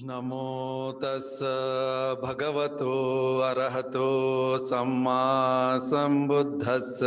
नमो तस्स भगवतो अरहतो सम्मा संबुद्धस्स।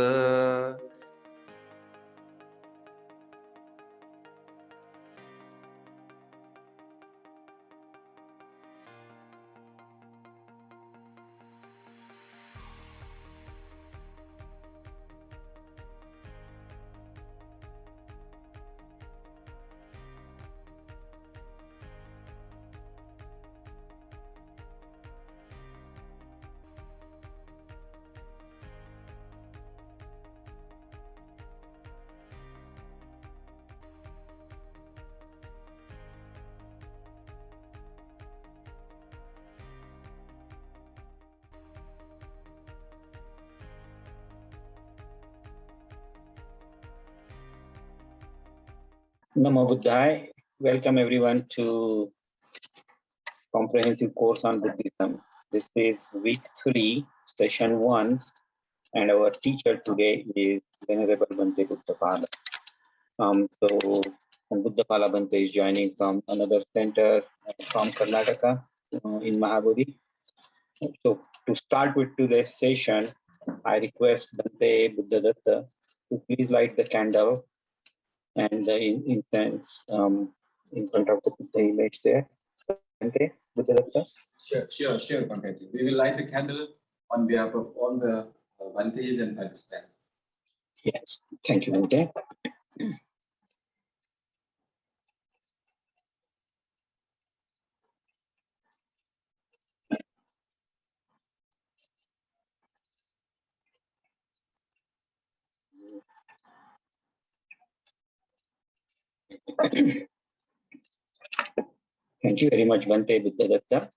Namo Buddhaya. Welcome everyone to comprehensive course on Buddhism. This is week 3, session 1, and our teacher today is Venerable Bhante Buddhapala. So Buddhapala Bhante is joining from another center from Karnataka in Mahabodhi. So to start with today's session, I request Bhante Buddhadatta to please light the candle and the incense in front of the Buddha image there. Okay, Buddhadatta? Sure, Pankaj. We will light the candle on behalf of all the Bhantes and participants. Yes, thank you, Bhante. Thank you very much, Bhante Buddhadatta.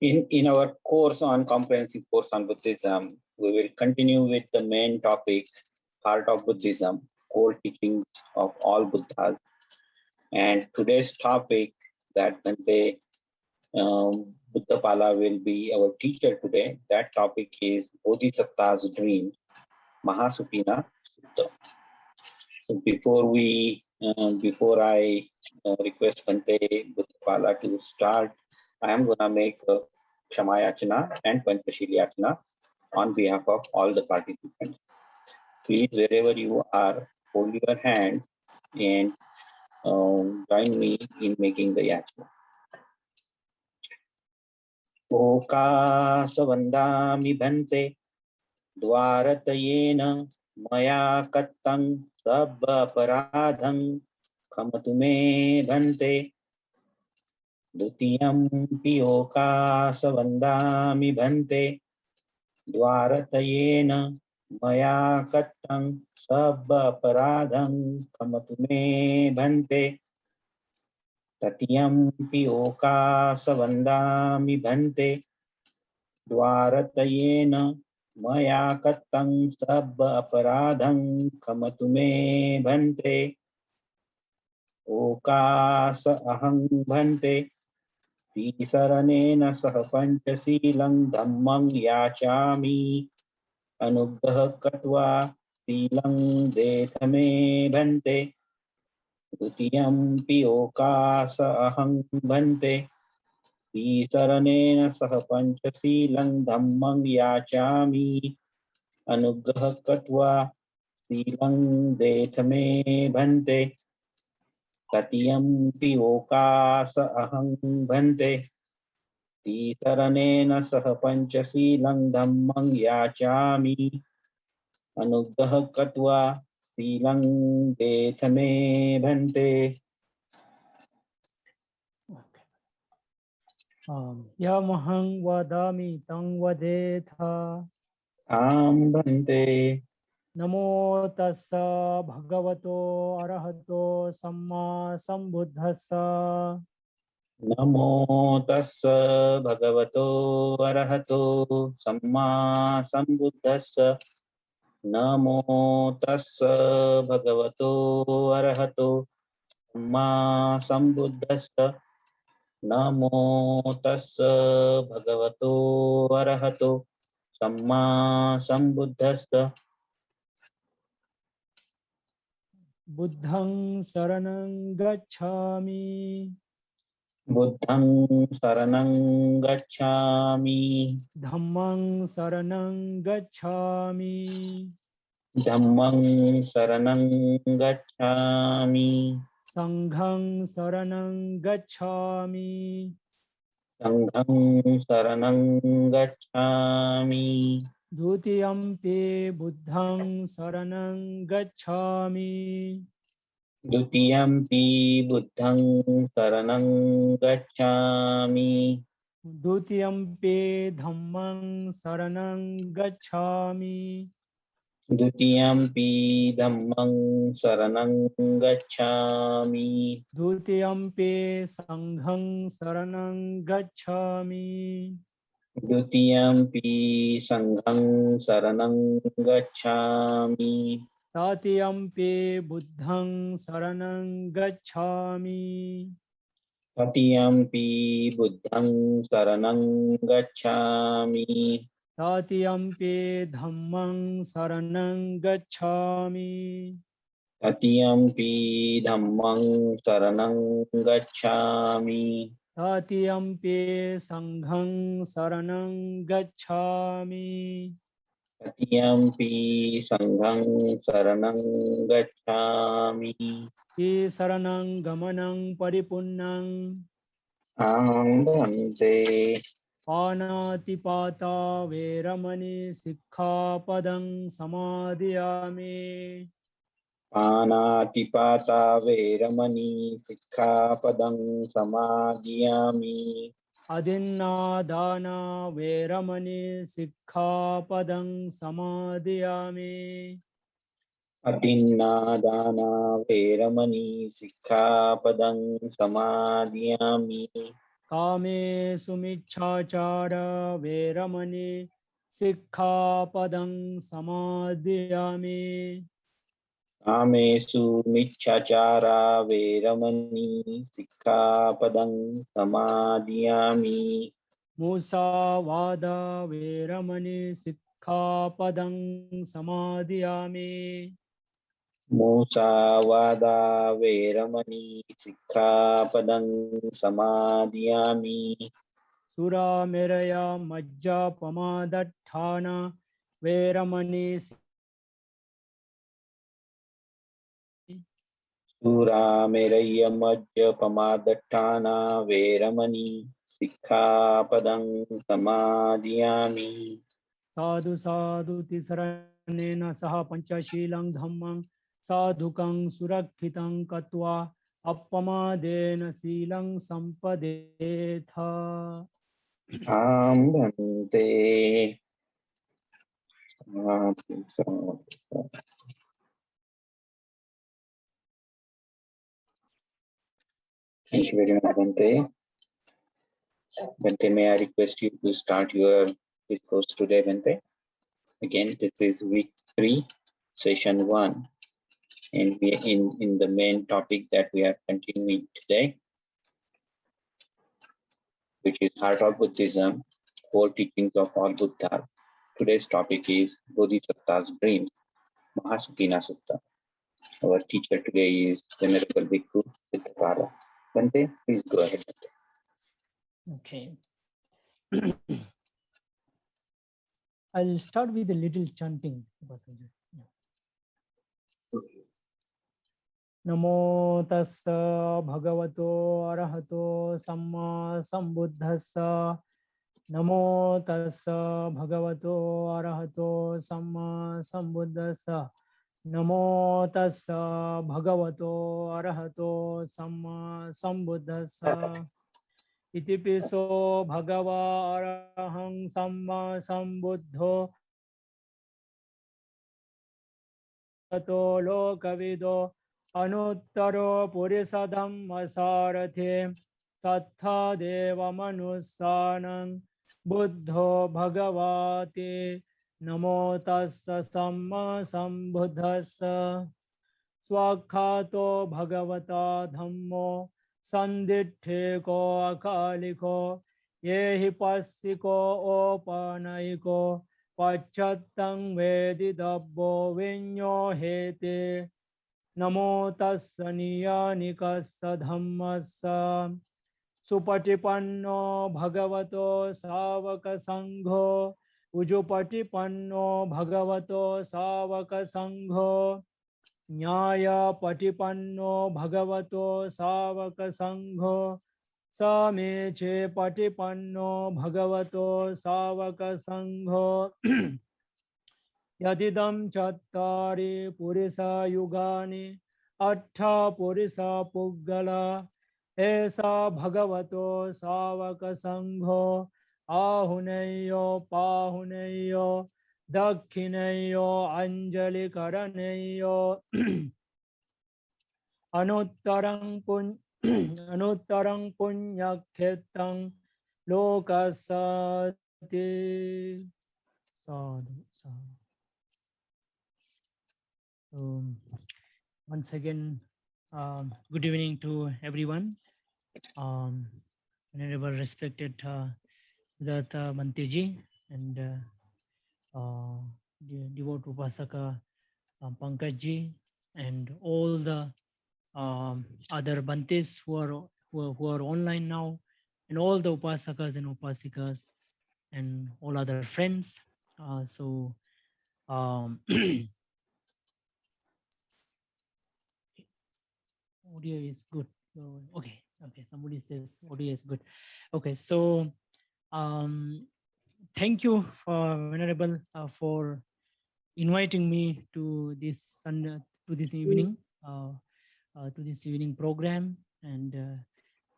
In our course on comprehensive course on Buddhism, we will continue with the main topic, heart of Buddhism, core teachings of all Buddhas. And today's topic that Bhante Buddhapala will be our teacher today. That topic is Bodhisattva's dream, Mahasupina Sutta. So before I request Bhante Buddhapala to start, I am gonna make a Kshamayachana and Panchashiliyachana on behalf of all the participants. Please, wherever you are, hold your hands and join me in making the yachana. Okasavandami Bhante Dvaratayena Maya Kattam Sabba Paradham Khamatu me Bhante Dutiyam Piyokasavandami Bhante Dvaratayena Maya Kattam Sabba Paradham Khamatu me Bhante Tatiyam Piyokasavandami Bhante Dvaratayena Maya Kattam Sabba Aparadham Khamatu me Bhante Okasa Aham Bhante Tisaranena Saha Panchasilang Dhammang Yachami Anugrah Katva Silang Dethame Bhante Dutiyam Piyokasa Aham Bhante Tisaranena Saha Panchasilang Dhammang Yachami Anugrah Katva Silang Dethame Bhante Tatiyam Piyokasa Aham Bhante Tisaranena Saha Panchasilang Dhammang Yachami Anugrah Katva Silang Dethame Bhante. Yamahang vadami tang vadetha. Bhante. Namo tassa bhagavato arahato samma sambuddhassa. Namo tassa bhagavato arahato samma sambuddhassa. Namo tassa bhagavato arahato samma sambuddhassa. Namo tassa bhagavato arahato samma sambuddhassa. Buddhang saranang gacchami. बुद्धं शरणं गच्छामि धम्मं शरणं गच्छामि धम्मं शरणं गच्छामि संघं शरणं गच्छामि संघं शरणं गच्छामि द्वितीयम्पि बुद्धं शरणं गच्छामि द्वितीयम्पि बुद्धं शरणं गच्छामि द्वितीयम्पि धम्मं शरणं गच्छामि द्वितीयम्पि धम्मं शरणं गच्छामि द्वितीयम्पि संघं शरणं गच्छामि द्वितीयम्पि संघं शरणं गच्छामि तृतीयम्पि बुद्धं शरणं गच्छामि तृतीयम्पि बुद्धं शरणं गच्छामि तृतीयम्पि धम्मं शरणं गच्छामि तृतीयम्पि धम्मं शरणं गच्छामि तृतीयम्पि संघं शरणं गच्छामि तृतीयम्पि संघं शरणं गच्छामि शरणं गमनं परिपूर्णं भन्ते पानातिपाता वैरमणि सिक्खापदं समादयामि पानातिपाता वैरमणि सिक्खापदं समादियामि अदिन्नादाना वैरमणि सिक्खापदं समादयामि अतिन्नादाना वैरमणि सिक्खापदं समादियामि कामेषु मिच्छाचार वैरमणि सिक्खापदं समादयामि कामेषु मिच्छाचारा वैरमणि सिक्खापदं समादियामि मुसावादा वैरमणि सिक्खापदं समादयामि मुसावादा वैरमणि सिक्खापदं समादियामि सुरामेरया मज्जापमादट्ठाना वैरमणि शूरामेरय्यमज्जपमादट्ठाना वैरमणि सिक्खापदं समादियामि साधु साधु तिसरणेन सह पंचशीलं धम्मं साधुकं सुरक्षितं कृत्वा अपमादेन शीलं संपदेथ भन्ते Thank you very much, Bhante. Bhante, may I request you to start your discourse today, Bhante? Again, this is week 3, session 1, and we are in the main topic that we are continuing today, which is Heart of Buddhism, 4 teachings of all Buddhas. Today's topic is Bodhisattva's dreams, Mahasukina Sutta. Our teacher today is Venerable Bhikkhu Siddhapada. Bhante, please go ahead. Okay. I'll start with a little chanting. Namo tassa bhagavato arahato samma sambuddhassa. Namo tassa bhagavato arahato samma sambuddhassa. Namo tassa bhagavato arahato samma sambuddhassa. Itipiso bhagava arahang samma sambuddho tato lokavido anuttaro purisadam asarathe sattha deva manusanang buddho bhagavate namo tassa samma sambuddhassa swakhato bhagavata dhammo sandithe ko akaliko yehi passiko opanaiko pachattang vedidabbo vinyo hete namo tassa niyanikassa dhammassa Supatipanno bhagavato savaka sangho. Ujupatipanno bhagavato savaka sangho. Nyaya patipanno bhagavato savaka sangho. Same che patipanno bhagavato savaka sangho. Yadidam chattari purisa yugani atta purisa puggala esa bhagavato savaka sangho ahuneyo pahuneyo dakhineyo anjali karaneyo anuttarang anuttarang punyakhetang lokasati sadhu sadhu. Once again, good evening to everyone. Venerable respected Data Mantiji and the devout Upasaka Pankajji and all the other Bantes who are online now, and all the Upasakas and Upasikas and all other friends. Audio is good. Okay, somebody says audio is good. Okay, so thank you for Venerable for inviting me to this evening program, and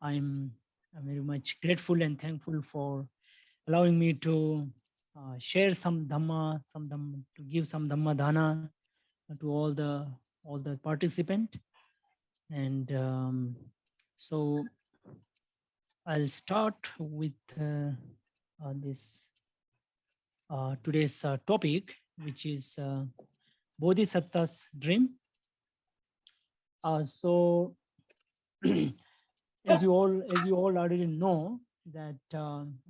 I'm very much grateful and thankful for allowing me to share some dhamma, to give some dhamma dana to all the participants. And so I'll start with this today's topic, which is Bodhisattva's dream. So as you all already know that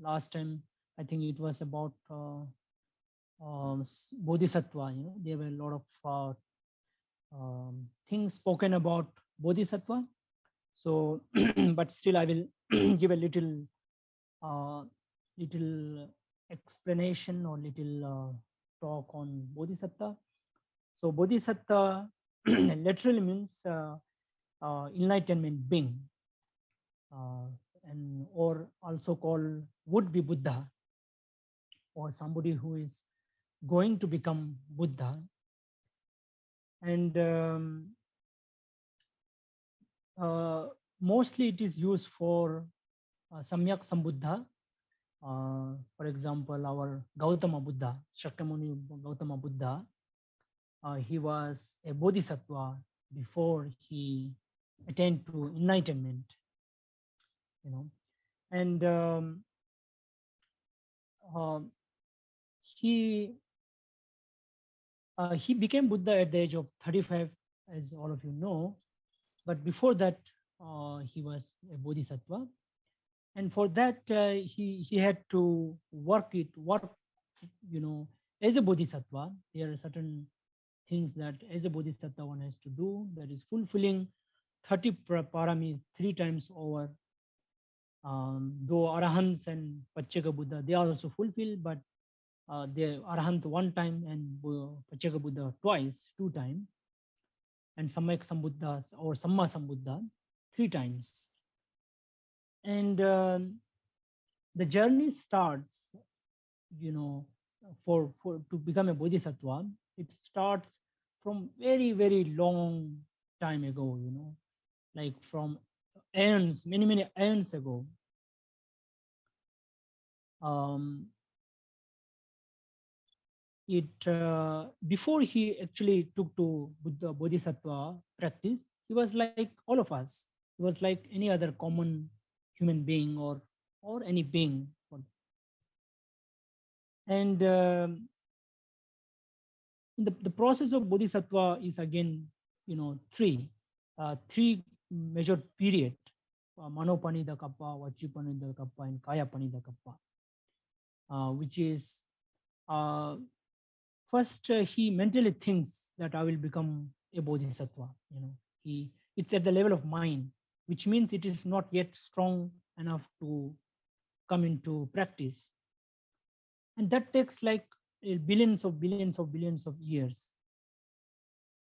last time I think it was about Bodhisattva. You know, there were a lot of things spoken about Bodhisattva. So, but still, I will give a little explanation or little talk on Bodhisattva. So, Bodhisattva literally means enlightenment being, and or also called would-be Buddha, or somebody who is going to become Buddha. And mostly it is used for Samyak Sambuddha. For example, our Gautama Buddha, Shakyamuni Gautama Buddha, he was a Bodhisattva before he attained to enlightenment, you know. And he became Buddha at the age of 35, as all of you know. But before that, he was a Bodhisattva. And for that, he had to work, you know, as a Bodhisattva. There are certain things that as a Bodhisattva one has to do, that is fulfilling 30 paramis 3 times over. Though Arahants and Pachaka Buddha, they are also fulfilled, but the Arahant 1 time and Pachaka Buddha twice, 2 times, and Samyak Sambuddha or Samma Sambuddha 3 times. And the journey starts, you know, for to become a Bodhisattva. It starts from very, very long time ago, you know, like from aeons, many aeons ago. Before he actually took to Buddha Bodhisattva practice, he was like all of us. He was like any other common human being or any being. And the process of Bodhisattva is again, you know, three major period: Manopanida Kappa, Vachipanida Kappa, and Kayapanida Kappa, which is first he mentally thinks that I will become a Bodhisattva. You know, it's at the level of mind, which means it is not yet strong enough to come into practice. And that takes like billions of years.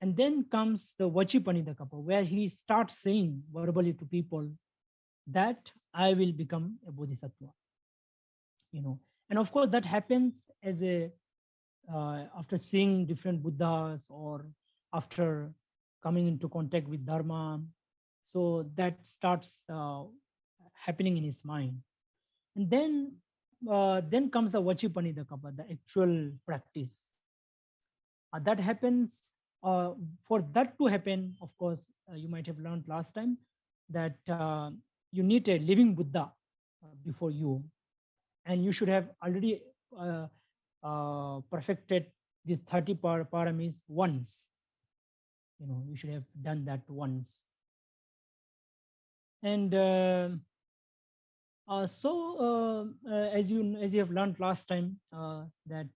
And then comes the Vachipanidakapa, where he starts saying verbally to people that I will become a bodhisattva. And of course that happens as a after seeing different Buddhas or after coming into contact with Dharma. So that starts happening in his mind. And then comes the Vachipanidakapa, the actual practice. That happens, for that to happen, of course, you might have learned last time that you need a living Buddha before you. And you should have already perfected these 30 paramis once. You should have done that once. And as you have learned last time, that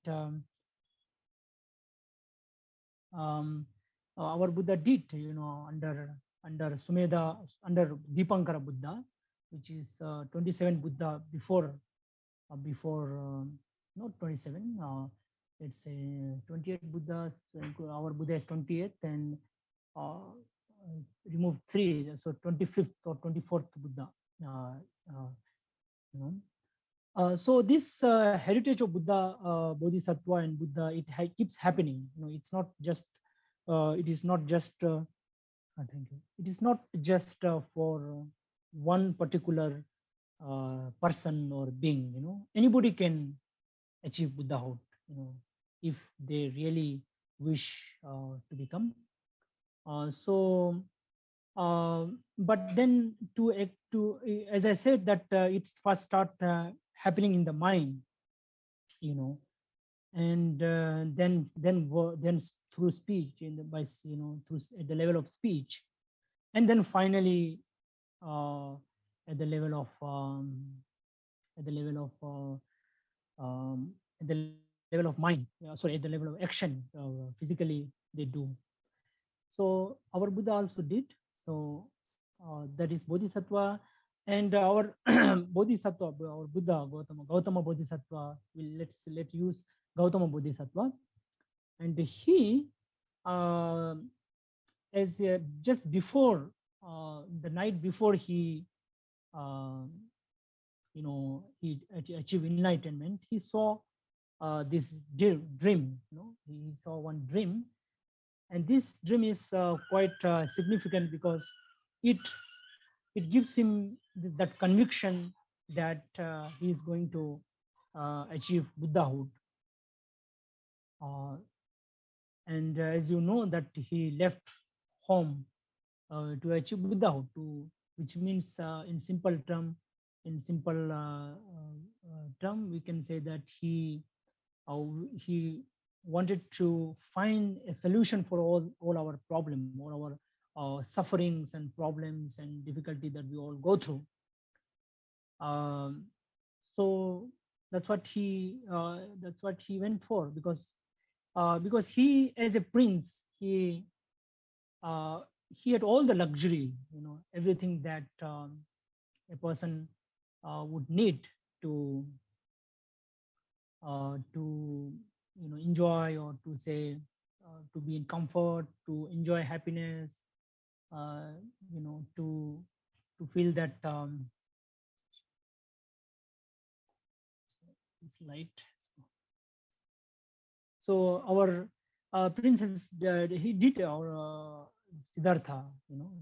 our Buddha did, under Sumedha, under Dipankara Buddha, which is 27 Buddha before not 27, let's say 28 Buddhas. Our Buddha is 28, and remove 3, so 25th or 24th Buddha. So this heritage of Buddha, Bodhisattva and Buddha, it keeps happening. It's not just. It is not just. Thank you. It is not just for one particular person or being. Anybody can achieve Buddhahood. If they really wish to become. But then as I said, that it's first start happening in the mind, and then through speech, through at the level of speech, and then finally at the level of mind. Sorry, at the level of action, physically they do. So our Buddha also did. So that is Bodhisattva, and our Bodhisattva, our Buddha Gautama Bodhisattva. Let's use Gautama Bodhisattva, and he, as just before the night before he he achieved enlightenment, he saw this dream. He saw one dream. And this dream is quite significant because it gives him that conviction that he is going to achieve Buddhahood. And as you know, that he left home to achieve Buddhahood, which means in simple term, we can say that he wanted to find a solution for all our problems, all our sufferings and problems and difficulty that we all go through. So that's what he went for, because he, as a prince, he had all the luxury, everything that a person would need to enjoy, or to say to be in comfort, to enjoy happiness, to feel that it's light. So our princess, he did our Siddhartha,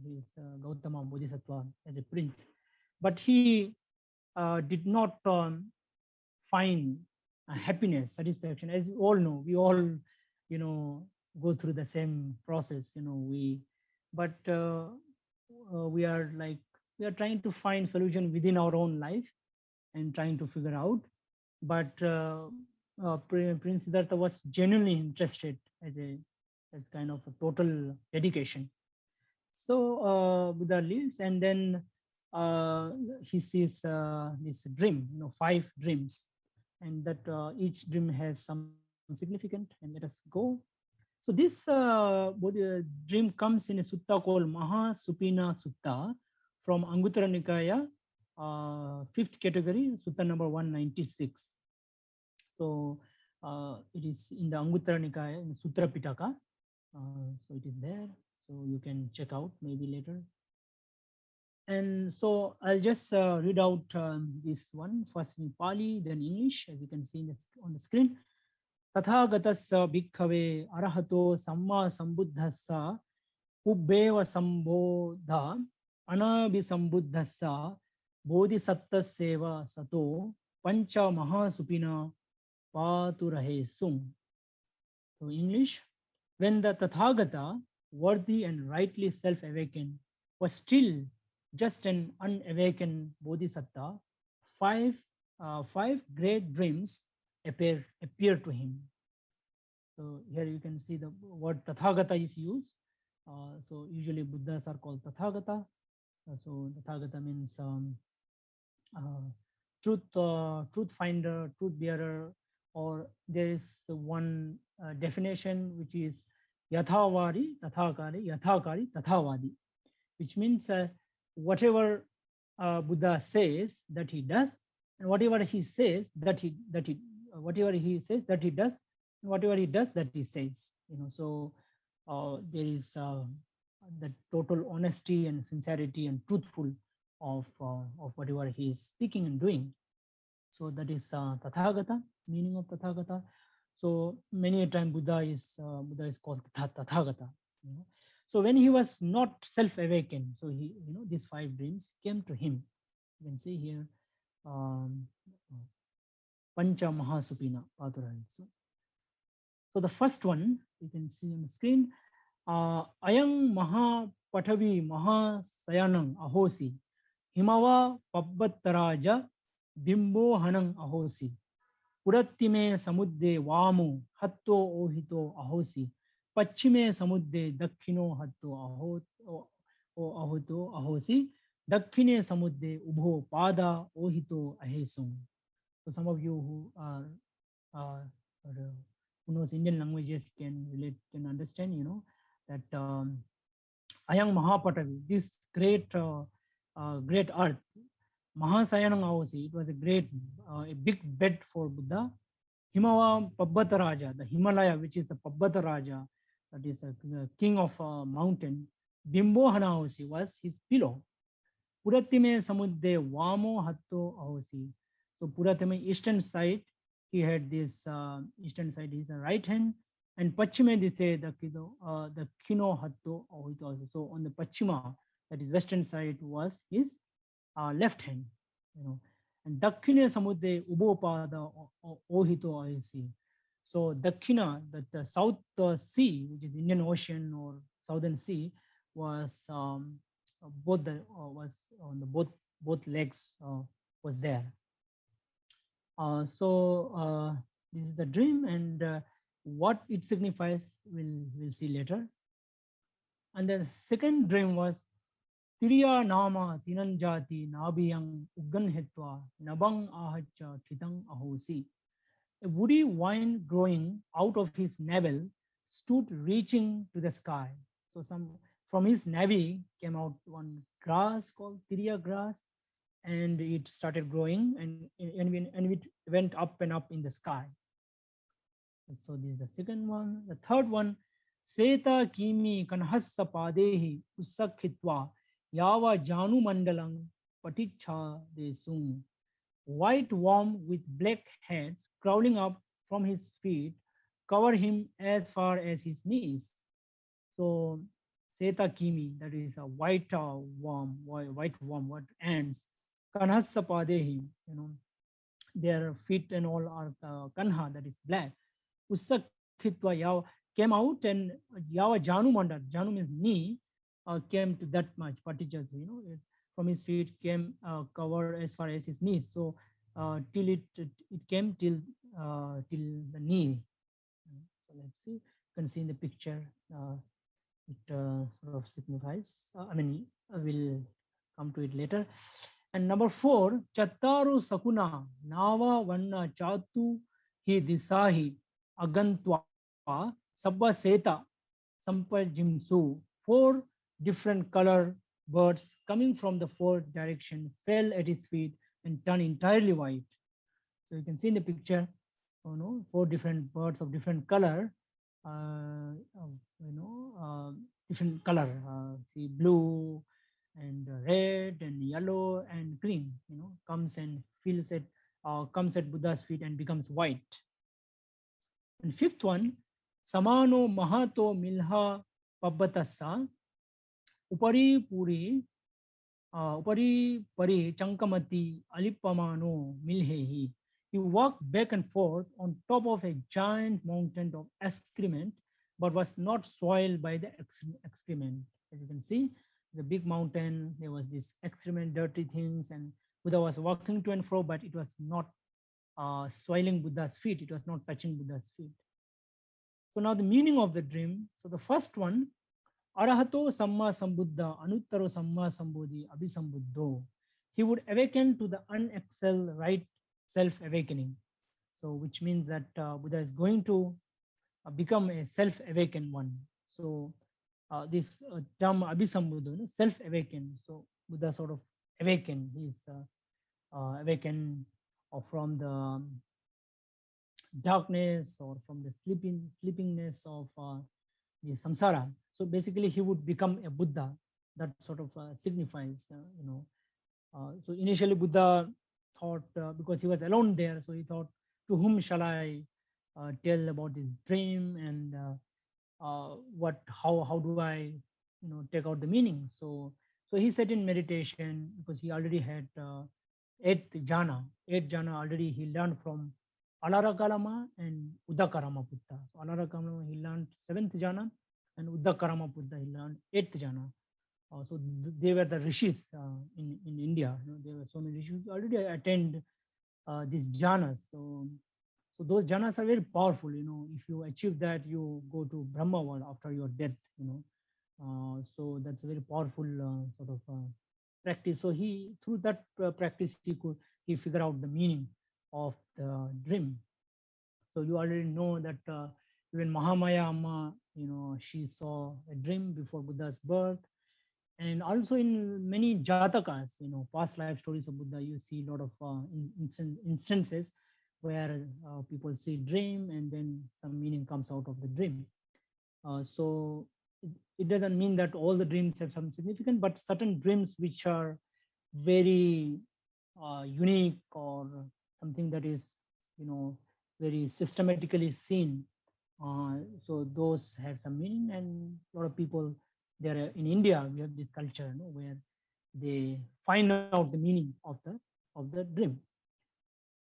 he is Gautama Bodhisattva as a prince, but he did not find happiness, satisfaction. As you all know, we all go through the same process. We are trying to find solution within our own life and trying to figure out. But Prince Siddhartha was genuinely interested as kind of a total dedication. So Buddha leaves, and then he sees this dream, 5 dreams, and that each dream has some significant. And let us go. So this dream comes in a sutta called Maha Supina Sutta from Anguttara Nikaya, fifth category, Sutta number 196. So it is in the Anguttara Nikaya, in Sutra Pitaka. So it is there. So you can check out maybe later. And so I'll just read out this one first in Pali, then English, as you can see on the screen. Tathagatassa bhikkhave arahato samma sambuddhassa ubbeva sambodha anabhisambuddhassa bodhisattaseva sato pancha mahasupina paturahe sum. So English, when the Tathagata, worthy and rightly self-awakened, was still just an unawakened bodhisattva, five great dreams appear to him. So here you can see the word Tathagata is used. So usually Buddhas are called Tathagata. So Tathagata means truth finder, truth bearer, or there is one definition which is Yathavari, Yathakari, Tathavadi, which means whatever Buddha says that he does, and whatever he says that he whatever he says that he does, and whatever he does that he says. So there is the total honesty and sincerity and truthful of whatever he is speaking and doing. So that is Tathagata, meaning of Tathagata. So many a time Buddha is called Tathagata. So when he was not self-awakened, so he, these five dreams came to him. You can see here, Pancha Mahasupina Paturaya. So the first one you can see on the screen, Ayang Maha Patavi Maha Sayanang Ahosi, Himava Pabbattaraja Bimbo Hanang Ahosi, Purattime Samudde Vamu Hatto Ohito Ahosi, Pachime Samudde Dakkino Hatto Ahoto Ahosi, Dakkine Samudde Ubho Pada Ohito Ahesum. So some of you who are who knows Indian languages can relate, can understand, that Ayang Mahapatavi, this great earth, Mahasayanang Ahosi, it was a big bed for Buddha. Himava Pabbata Raja, the Himalaya, which is the Pabbata Raja, that is the king of a mountain. Bimbo Hana Ahosi was his pillow. Purattime Samudde Vamo Hatto Ahosi. So Purattime, eastern side, he had this eastern side is the right hand, and Pachime they say the Kino Hatto Ahoito also. So on the Pachima, that is western side, was his left hand, and Dakkine Samudde Ubopada Ohito Ahesi. So Dakkina, that the South Sea, which is Indian Ocean or Southern Sea, was both on the both legs was there. So this is the dream, and what it signifies we'll see later. And the second dream was Tiriya Nama Tinanjati Nabiyang Uggan Hetwa Nabang Ahacha Titang Ahosi. A woody vine growing out of his navel stood reaching to the sky. So from his navel came out one grass called Tiriya grass, and it started growing, and it went up and up in the sky. So this is the second one. The third one, Seta Kimi Kanhassa Padehi Usakhitwa Yava Janu Mandalang Paticha Desung. White worm with black heads crawling up from his feet cover him as far as his knees. So Seta Kimi, that is a white worm, what ants. Kanhassa Padehi, their feet and all are kanha, that is black. Usakhitwa Yav came out, and Yava Janu Mandal, Janu means knee, came to that much. Patichas, from his feet came covered as far as his knees. So till it came till the knee. So let's see. You can see in the picture. It sort of signifies. We'll come to it later. And number 4, Chattaru Sakuna Nava Vanna Chatu Hi Disahi Agantwa Sabba Seta Sampajimsu. 4 different color birds coming from the four direction fell at his feet and turned entirely white. So you can see in the picture, four different birds of different color, different color. See, blue and red and yellow and green. Comes and feels it, comes at Buddha's feet and becomes white. And fifth one, samano mahato milha pabbatasa upari puri upari pari chankamati alipamano milhehi. He walked back and forth on top of a giant mountain of excrement, but was not soiled by the excrement. As you can see, the big mountain, there was this excrement, dirty things, and Buddha was walking to and fro, but it was not soiling Buddha's feet. It was not touching Buddha's feet. So now the meaning of the dream. So the first one, Arahato Samma Sambuddha Anuttaro Samma Sambodhi Abhisambuddho. He would awaken to the unexcelled right self-awakening. So which means that Buddha is going to become a self-awakened one. So this term Abhisambuddho, self-awakened. So Buddha sort of awakened. He is awakened from the darkness or from the sleepingness of the samsara. So basically he would become a Buddha. That sort of signifies, so initially Buddha thought, because he was alone there, so he thought, to whom shall I tell about this dream, and how do I take out the meaning? So he sat in meditation, because he already had eighth jhana already he learned from Alarakalama and Udakarama Buddha. So Alarakalama he learned seventh jhana, and Udakarama Buddha he learned eighth jhana. So they were the rishis in India. There were so many rishis who already attend these jhanas. So those jhanas are very powerful. If you achieve that, you go to Brahma world after your death. So that's a very powerful sort of practice. So he, through that practice, he figure out the meaning of the dream. So you already know that even Mahamaya Amma, she saw a dream before Buddha's birth. And also in many jatakas, past life stories of Buddha, you see a lot of instances where people see dream and then some meaning comes out of the dream. So it doesn't mean that all the dreams have some significance, but certain dreams which are very unique or something that is, very systematically seen. So those have some meaning, and a lot of people there in India, we have this culture where they find out the meaning of the dream.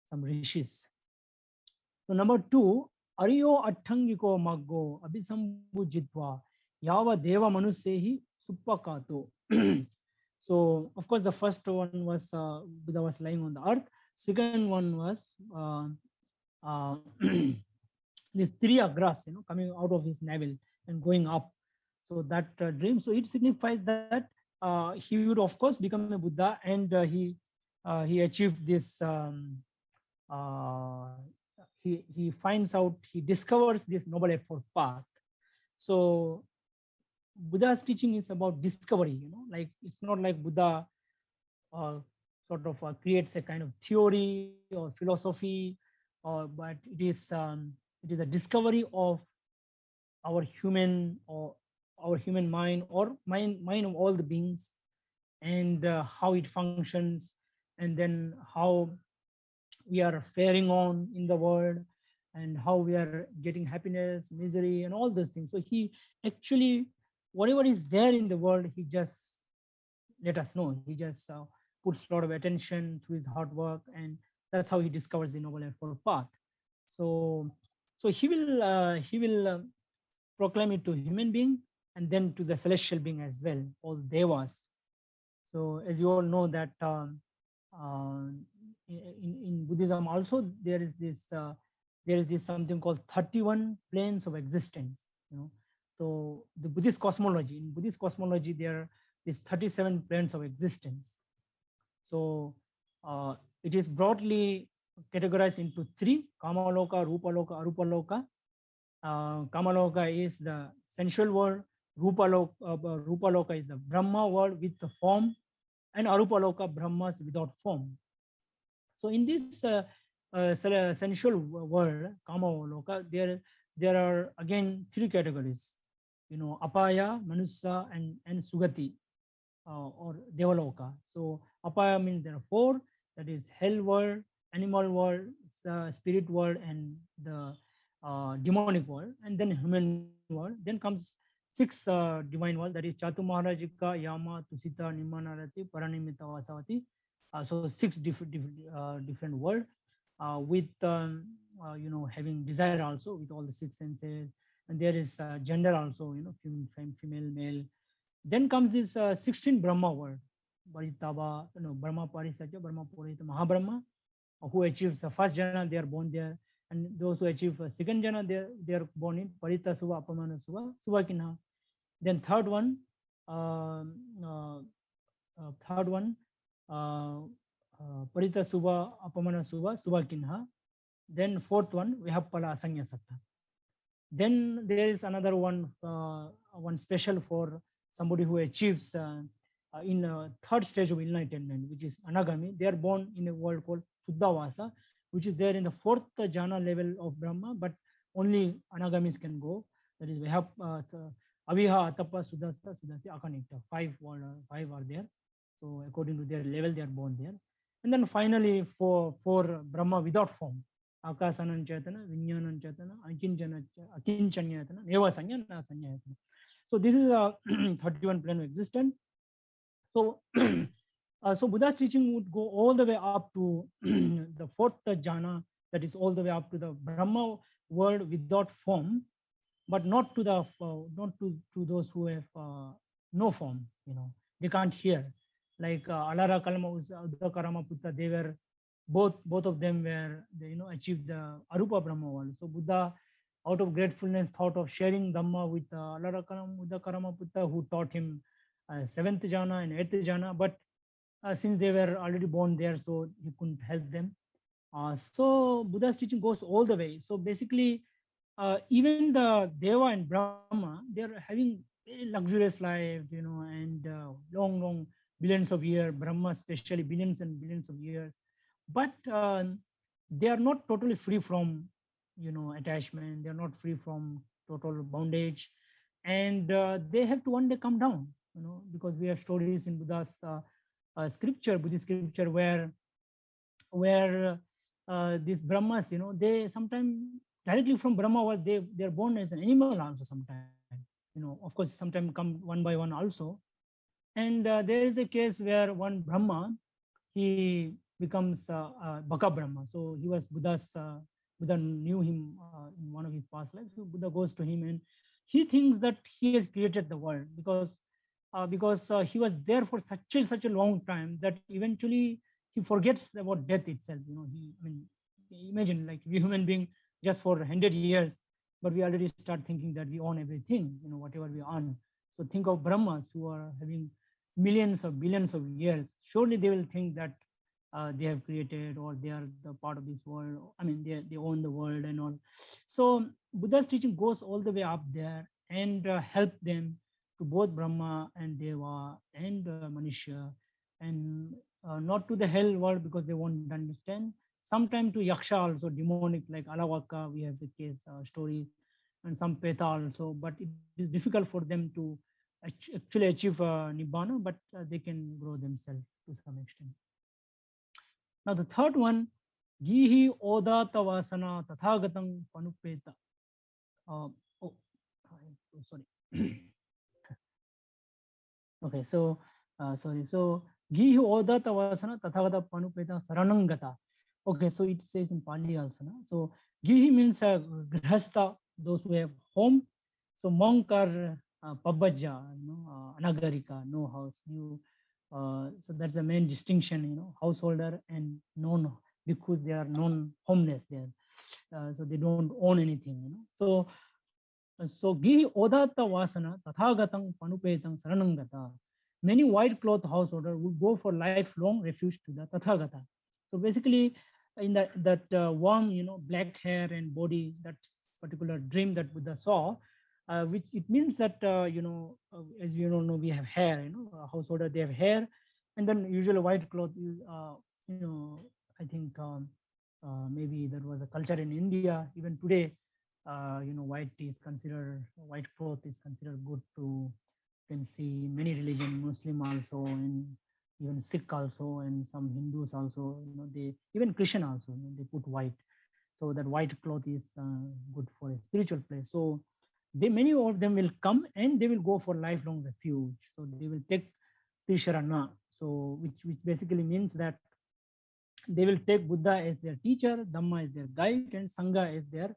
Some rishis. So number two, Ariyo Attangiko Maggo Abhisambu Jitva Yava Deva Manusehi Suppakato. So of course the first one was Buddha was lying on the earth. Second one was this three agras, coming out of his navel and going up. So that dream, so it signifies that he would of course become a Buddha, and he achieved this. He finds out, he discovers this noble effort path. So Buddha's teaching is about discovery. Like it's not like Buddha sort of creates a kind of theory or philosophy, but it is a discovery of our human mind or mind of all the beings, and how it functions, and then how we are faring on in the world, and how we are getting happiness, misery, and all those things. So he actually, whatever is there in the world, he just let us know. He just puts a lot of attention through his hard work, and that's how he discovers the noble effort path. So he will proclaim it to human being, and then to the celestial being as well, all devas. So as you all know that in Buddhism also there is this something called 31 planes of existence. So the Buddhist cosmology, in Buddhist cosmology there is 37 planes of existence. So it is broadly categorized into three: Kamaloka, Rupaloka, Arupaloka. Kamaloka is the sensual world, Rupaloka is the Brahma world with the form, and Arupaloka, Brahmas without form. So in this sensual world, Kama Loka, there are again three categories, Apaya, Manusa, and Sugati, or Devaloka. So Apaya means there are four, that is hell world, animal world, spirit world, and the demonic world, and then human world. Then comes six divine world, that is Chatu Maharajika, Yama, Tusita, Nimanarati, Paranimita, Vasavati. So six different world, with having desire also, with all the six senses, and there is gender also, female, male. Then comes this 16 Brahma world, Baritava, Brahma Parisatya, Brahma Purita, Mahabrahma, who achieves the first jhana, they are born there, and those who achieve second jhana, they are born in Parita Suva, Apamana Suva, Suvakina. Then third one, Parita Suva, Apamana Suva, Suvakinha. Then fourth one, we have Pala Asanya Satta. Then there is another one, one special for somebody who achieves in third stage of enlightenment, which is Anagami. They are born in a world called Suddhavasa, which is there in the fourth jhana level of Brahma, but only Anagamis can go. That is, we have Aviha, Atapa, Sudasa, Sudasi, Akanita. Five are there. So according to their level, they are born there. And then finally, for Brahma without form, Akasanan Chetana, Vinyanan Chetana, Akinchanyatana, Neva Sanya, Nasanyatana. So this is a 31 plane of existence. So, so Buddha's teaching would go all the way up to the fourth jhana, that is all the way up to the Brahma world without form, but not to the not to those who have no form. They can't hear. Like Alara Kalama, Udakarama Putta, they were both of them were achieved the Arupa Brahma world. So Buddha, out of gratefulness, thought of sharing Dhamma with Alara Kalama, Udakarama Putta, who taught him seventh jhana and eighth jhana, but since they were already born there, so he couldn't help them. So Buddha's teaching goes all the way. So basically, even the Deva and Brahma, they're having very luxurious life, and long billions of years. Brahma especially billions and billions of years, but they are not totally free from attachment. They are not free from total bondage, and they have to one day come down. Because we have stories in Buddha's scripture, Buddhist scripture, where these Brahmas, they sometimes directly from Brahma, what they're born as an animal also sometimes. Of course, sometimes come one by one also. And there is a case where one Brahma, he becomes Baka Brahma. So he was Buddha knew him in one of his past lives. So Buddha goes to him and he thinks that he has created the world because he was there for such a long time that eventually he forgets about death itself. Imagine, like, we human being, just for 100 years, but we already start thinking that we own everything, whatever we own. So think of Brahmas who are having millions or billions of years. Surely they will think that they have created, or they are the part of this world. They own the world and all. So Buddha's teaching goes all the way up there and help them to both Brahma and Deva and Manushya, and not to the hell world because they won't understand. Sometimes to Yaksha also, demonic, like Alavaka, we have the case stories, and some Peta also, but it is difficult for them to actually achieve Nibbana, but they can grow themselves to some extent. Now the third one, Gihi Odata Vasana Tathagatam Panupeta. Sorry. Okay, so sorry. So Gihi Odata Vasana Tathagata Panupeta Saranangata. Okay, so it says in Pali also. So Gihi means grihastha, those who have home. So monk are Pabbaja, Anagarika, no house. So that's the main distinction, householder and non, because they are non-homeless there. So they don't own anything, So Gihi Odata Vasana Tathagatam Panupetam Saranangata. Many white cloth householder would go for lifelong refuge to the Tathagata. So basically, in that one, black hair and body, that particular dream that Buddha saw, which it means that as you know, we have hair. A householder, they have hair, and then usually white cloth is I think maybe that was a culture in India. Even today, white cloth is considered good to, you can see in many religion, Muslim also, and even Sikh also, and some Hindus also. They, even Christian also, they put white. So that white cloth is good for a spiritual place. So many of them will come and they will go for lifelong refuge. So they will take Tisharana. So which basically means that they will take Buddha as their teacher, Dhamma as their guide, and Sangha as their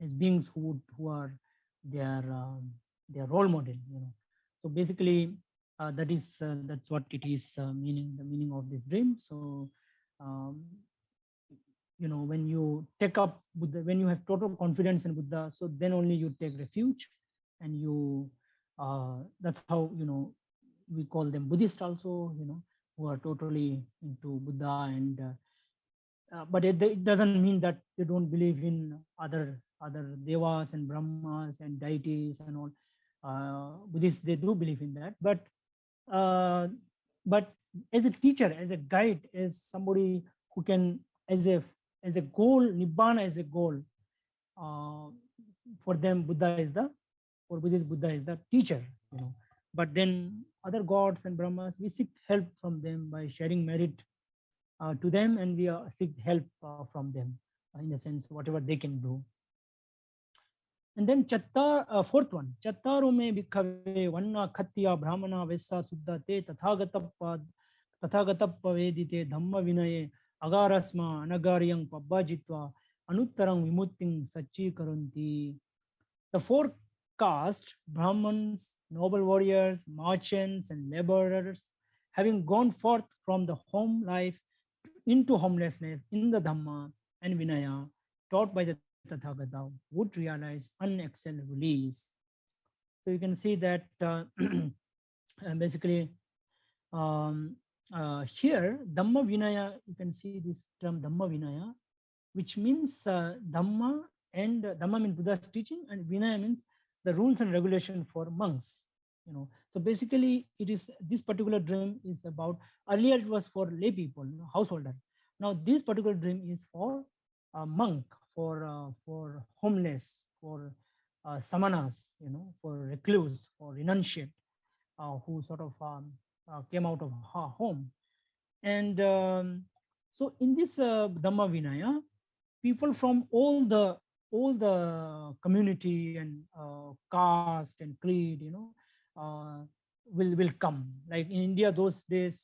as beings who are their their role model. So basically, that's what it is meaning, the meaning of this dream. So um, when you take up Buddha, when you have total confidence in Buddha, so then only you take refuge, and you that's how we call them Buddhist also, who are totally into Buddha. And but it doesn't mean that they don't believe in other devas and brahmas and deities and all. Buddhists, they do believe in that, uh, but as a teacher, as a guide, as somebody who can, as a goal, nibbana as a goal, uh, for them, for Buddhists, Buddha is the teacher. But then other gods and brahmas, we seek help from them by sharing merit to them, and we seek help from them, in a sense, whatever they can do. And then fourth one, chattaru me bhikkave vanna khattiya brahmana vessa suddha te tathagatappa vedite dhamma vinaye agarasma anagaryang pabbajitva anuttarang vimutting sachi karanti. The four caste, Brahmins, noble warriors, merchants, and laborers, having gone forth from the home life into homelessness in the Dhamma and Vinaya taught by the Tathagata, would realize unexcelled release. So you can see that basically here Dhamma Vinaya, you can see this term Dhamma Vinaya, which means Dhamma, and Dhamma means Buddha's teaching, and Vinaya means the rules and regulation for monks. So basically, it is, this particular dream is about, earlier it was for lay people, householder. Now this particular dream is for a monk, for homeless, for samanas, for recluse, for renunciate, who sort of came out of home. And so in this Dhamma Vinaya, people from all the community and caste and creed, will come. Like in India, those days,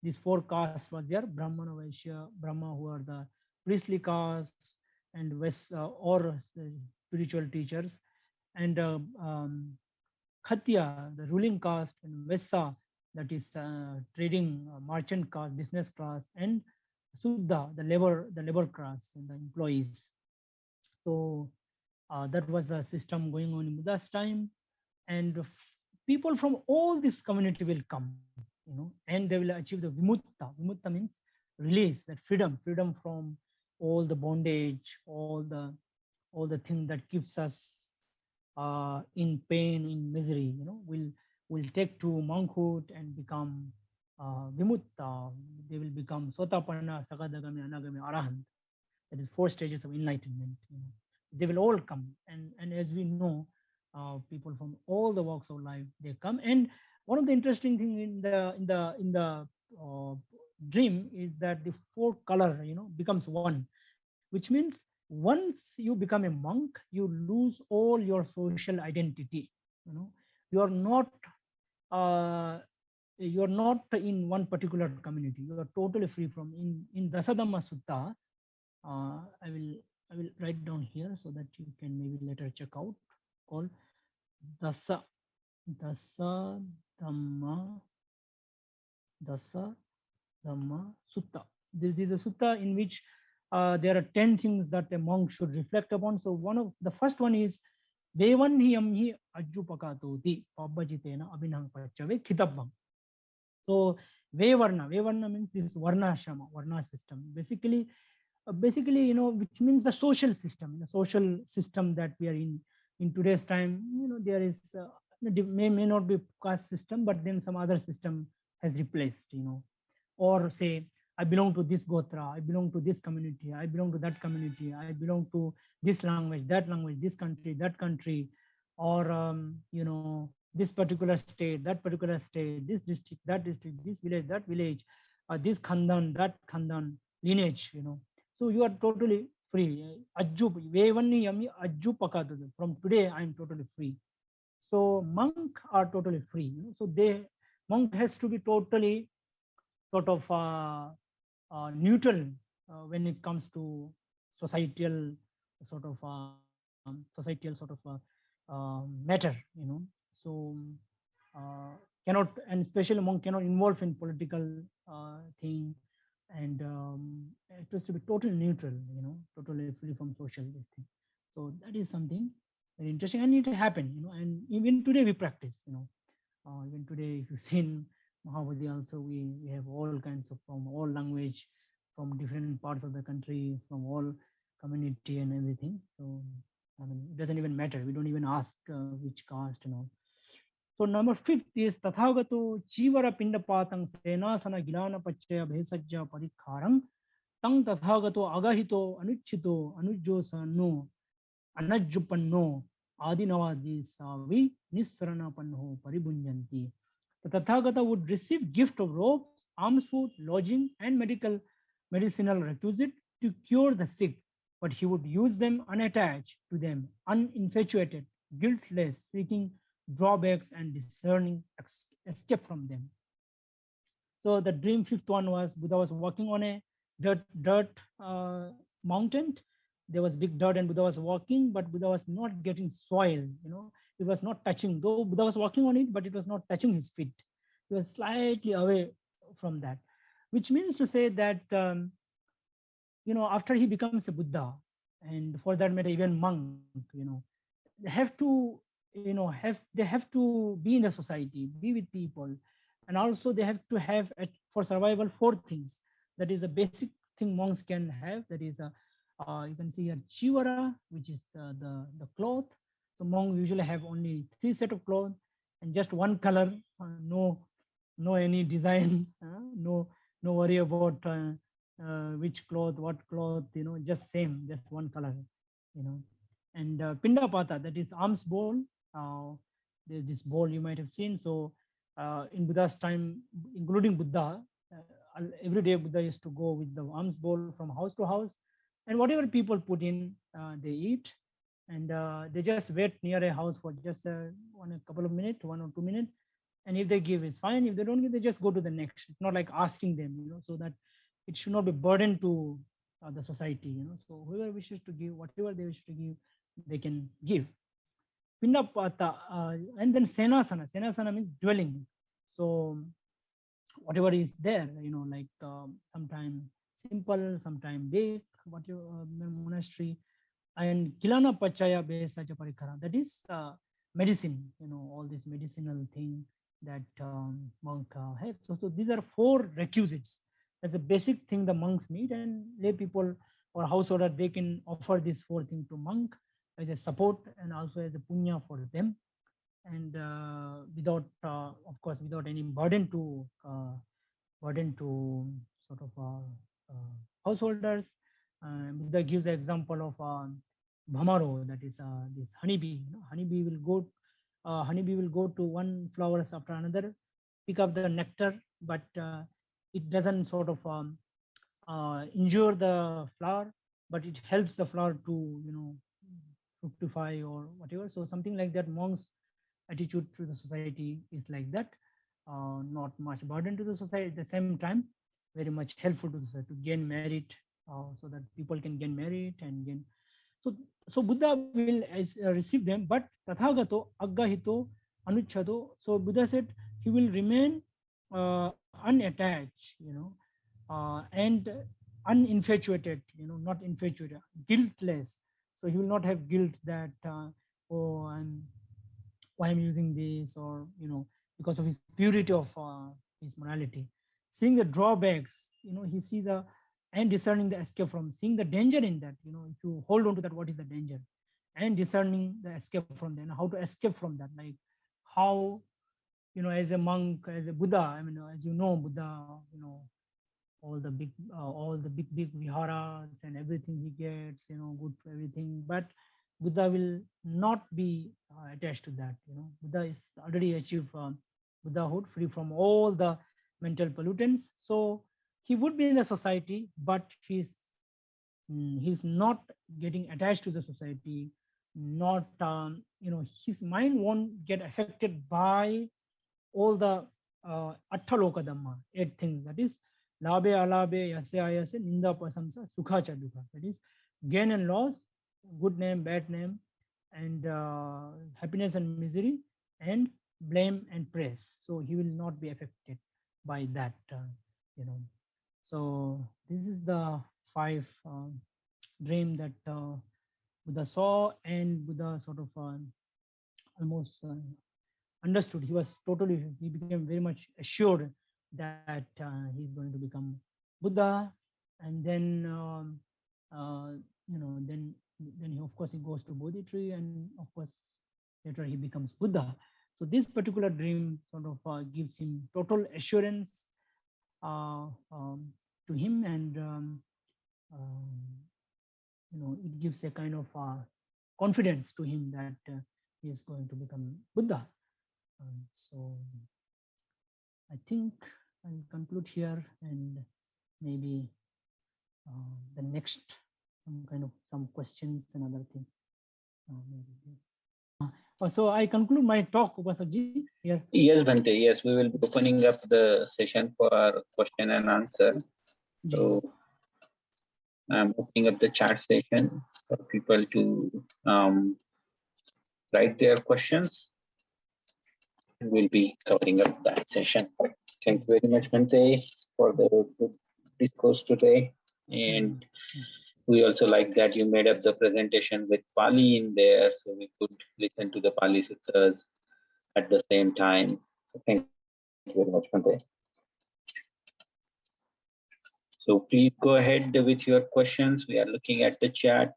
these four castes was there: Brahmana, Vaishya, Brahma, who are the priestly castes, and or spiritual teachers, and Khatya, the ruling caste, and Vessa, that is trading merchant caste, business class, and Suddha, the labor class and the employees. So that was the system going on in Buddha's time, and people from all this community will come, and they will achieve the vimutta. Vimutta means release, that freedom from all the bondage, all the thing that keeps us in pain, in misery. Will take to monkhood and become vimutta. They will become sotapanna, sakadagami, anagami, arahant. That is 4 stages of enlightenment. They will all come, and as we know, people from all the walks of life, they come. And one of the interesting thing in the dream is that the 4 color becomes one, which means once you become a monk, you lose all your social identity. You are not in one particular community. You are totally free from. In Dasadhamma Sutta, I will write down here so that you can maybe later check out, called Dasa Dhamma Sutta. This is a sutta in which there are 10 things that a monk should reflect upon. So the first one is Devanhiyam hi ajupakatoti pabbajitena abhinang pachave khitabam. So Vevarna means this Varna Shama, Varna system. Basically, basically, which means the social system that we are in today's time. There is may not be caste system, but then some other system has replaced, or say, I belong to this gotra, I belong to this community, I belong to that community, I belong to this language, this country, that country, or this particular state, that particular state, this district, this village, that village, this khandan, that khandan lineage. So you are totally free. From today, I am totally free. So monk are totally free. So monk has to be totally sort of neutral when it comes to societal sort of matter. So cannot, and especially monk cannot involve in political thing, and it has to be totally neutral, totally free from social this thing. So that is something very interesting, and it happened, and even today we practice, even today, if you've seen Mahabodhi also, we have all kinds of, from all language, from different parts of the country, from all community and everything. So I mean, it doesn't even matter. We don't even ask which caste and all. So number 5 is Tathagato Chivara Pindapatang Senasana Gilana Pachaya Bhesajja Parikharang Tang Tathagato Agahito Anuchito Anujosa no Anajjupanno Adinavadi Savi Nisrana Panho Paribunjanti. The Tathagata would receive gift of robes, alms food, lodging, and medicinal requisite to cure the sick, but he would use them unattached to them, uninfatuated, guiltless, seeking drawbacks and discerning escape from them. So the dream 5th one was Buddha was walking on a dirt mountain. There was big dirt and Buddha was walking, but Buddha was not getting soil. It was not touching. Though Buddha was walking on it, but it was not touching his feet. He was slightly away from that, which means to say that after he becomes a Buddha, and for that matter, even monk, they have to be in the society, be with people, and also they have to have for survival 4 things. That is a basic thing monks can have. That is you can see here chivara, which is the cloth. So monks usually have only 3 set of clothes and just one color, no any design, no worry about which cloth, what cloth, just same, just one color, and pindapata, that is alms bowl. There's this bowl you might have seen. So in Buddha's time, including Buddha, every day Buddha used to go with the alms bowl from house to house, and whatever people put in, they eat, and they just wait near a house for just a couple of minutes, 1 or 2 minutes, and if they give, it's fine. If they don't give, they just go to the next. It's not like asking them, so that it should not be burden to the society. So whoever wishes to give, whatever they wish to give, they can give. Pindapata, and then senasana. Senasana means dwelling. So whatever is there, like sometime simple, sometime big, whatever monastery, and kilana pachaya besaja parikara. That is medicine. All this medicinal thing that monk have. So these are 4 requisites. That's a basic thing the monks need, and lay people or householder, they can offer these 4 things to monk as a support and also as a punya for them, and without of course without any burden to sort of householders. Buddha gives the example of bhamaro, that is this honeybee. Honeybee will go to one flowers after another, pick up the nectar, but it doesn't sort of injure the flower, but it helps the flower to fructify or whatever. So something like that, monks attitude to the society is like that. Not much burden to the society, at the same time very much helpful to the society to gain merit, so that people can gain merit and gain. So Buddha will receive them, but tathagato aggahito anuchado. So Buddha said he will remain unattached, and uninfatuated, not infatuated, guiltless. So he will not have guilt that oh, why I'm using this, or because of his purity of his morality. Seeing the drawbacks, he see the and discerning the escape from, seeing the danger in that, if you hold on to that, what is the danger, and discerning the escape from that, and how to escape from that, like how, as a monk, as a Buddha, I mean, as Buddha, all the big viharas and everything he gets, good for everything, but Buddha will not be attached to that. Buddha is already achieved Buddhahood, free from all the mental pollutants. So he would be in the society, but he's not getting attached to the society. Not his mind won't get affected by all the Attaloka Dhamma, 8 things. That is Labe Alabe Yasya Ayase Ninda Pasamsa Sukha Chaduka. That is gain and loss, good name, bad name, and happiness and misery, and blame and praise. So he will not be affected by that. So this is the 5 dream that Buddha saw, and Buddha sort of almost understood. He became very much assured that he's going to become Buddha. And then then he, of course, he goes to Bodhi tree, and of course later he becomes Buddha. So this particular dream sort of gives him total assurance to him, and it gives a kind of confidence to him that he is going to become Buddha. So I think I'll conclude here, and maybe the next some questions and other things. So I conclude my talk, Upasaji, here. Yes, Bhante. Yes, we will be opening up the session for question and answer. So I'm opening up the chat session for people to write their questions. We'll be covering up that session. Thank you very much, Bhante, for the good discourse today. And we also like that you made up the presentation with Pali in there, so we could listen to the Pali sutras at the same time. So thank you very much, Bhante. So please go ahead with your questions. We are looking at the chat.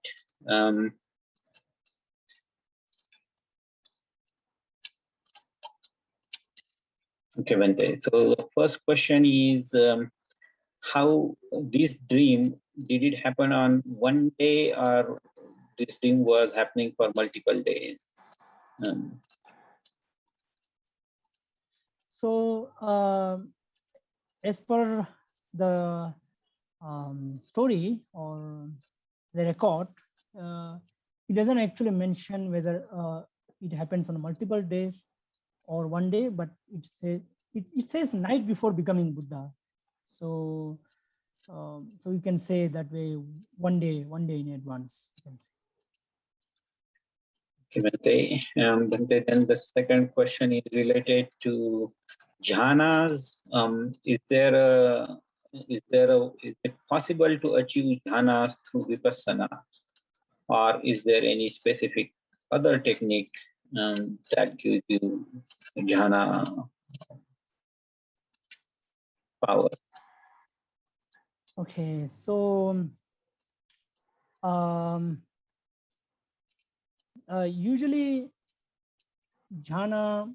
Okay, Bhante. So the first question is, how this dream, did it happen on one day, or this dream was happening for multiple days? So as per the story or the record, it doesn't actually mention whether it happens on multiple days or one day, but it says night before becoming Buddha. So so you can say that way, one day in advance. Okay, Bhante, then the second question is related to jhanas. Is it possible to achieve jhanas through vipassana, or is there any specific other technique that gives you jhana power? Okay, so usually jhana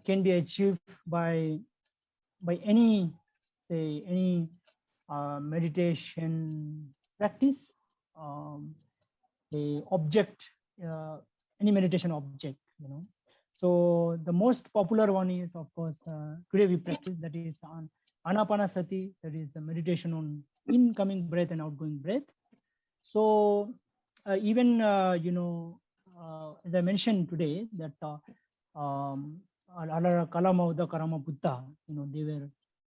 can be achieved by any meditation practice, the object, any meditation object, So the most popular one is, of course, today we practice, that is on Anapanasati, that is the meditation on incoming breath and outgoing breath. So even as I mentioned today, that Alara Kalamauda Karama Buddha,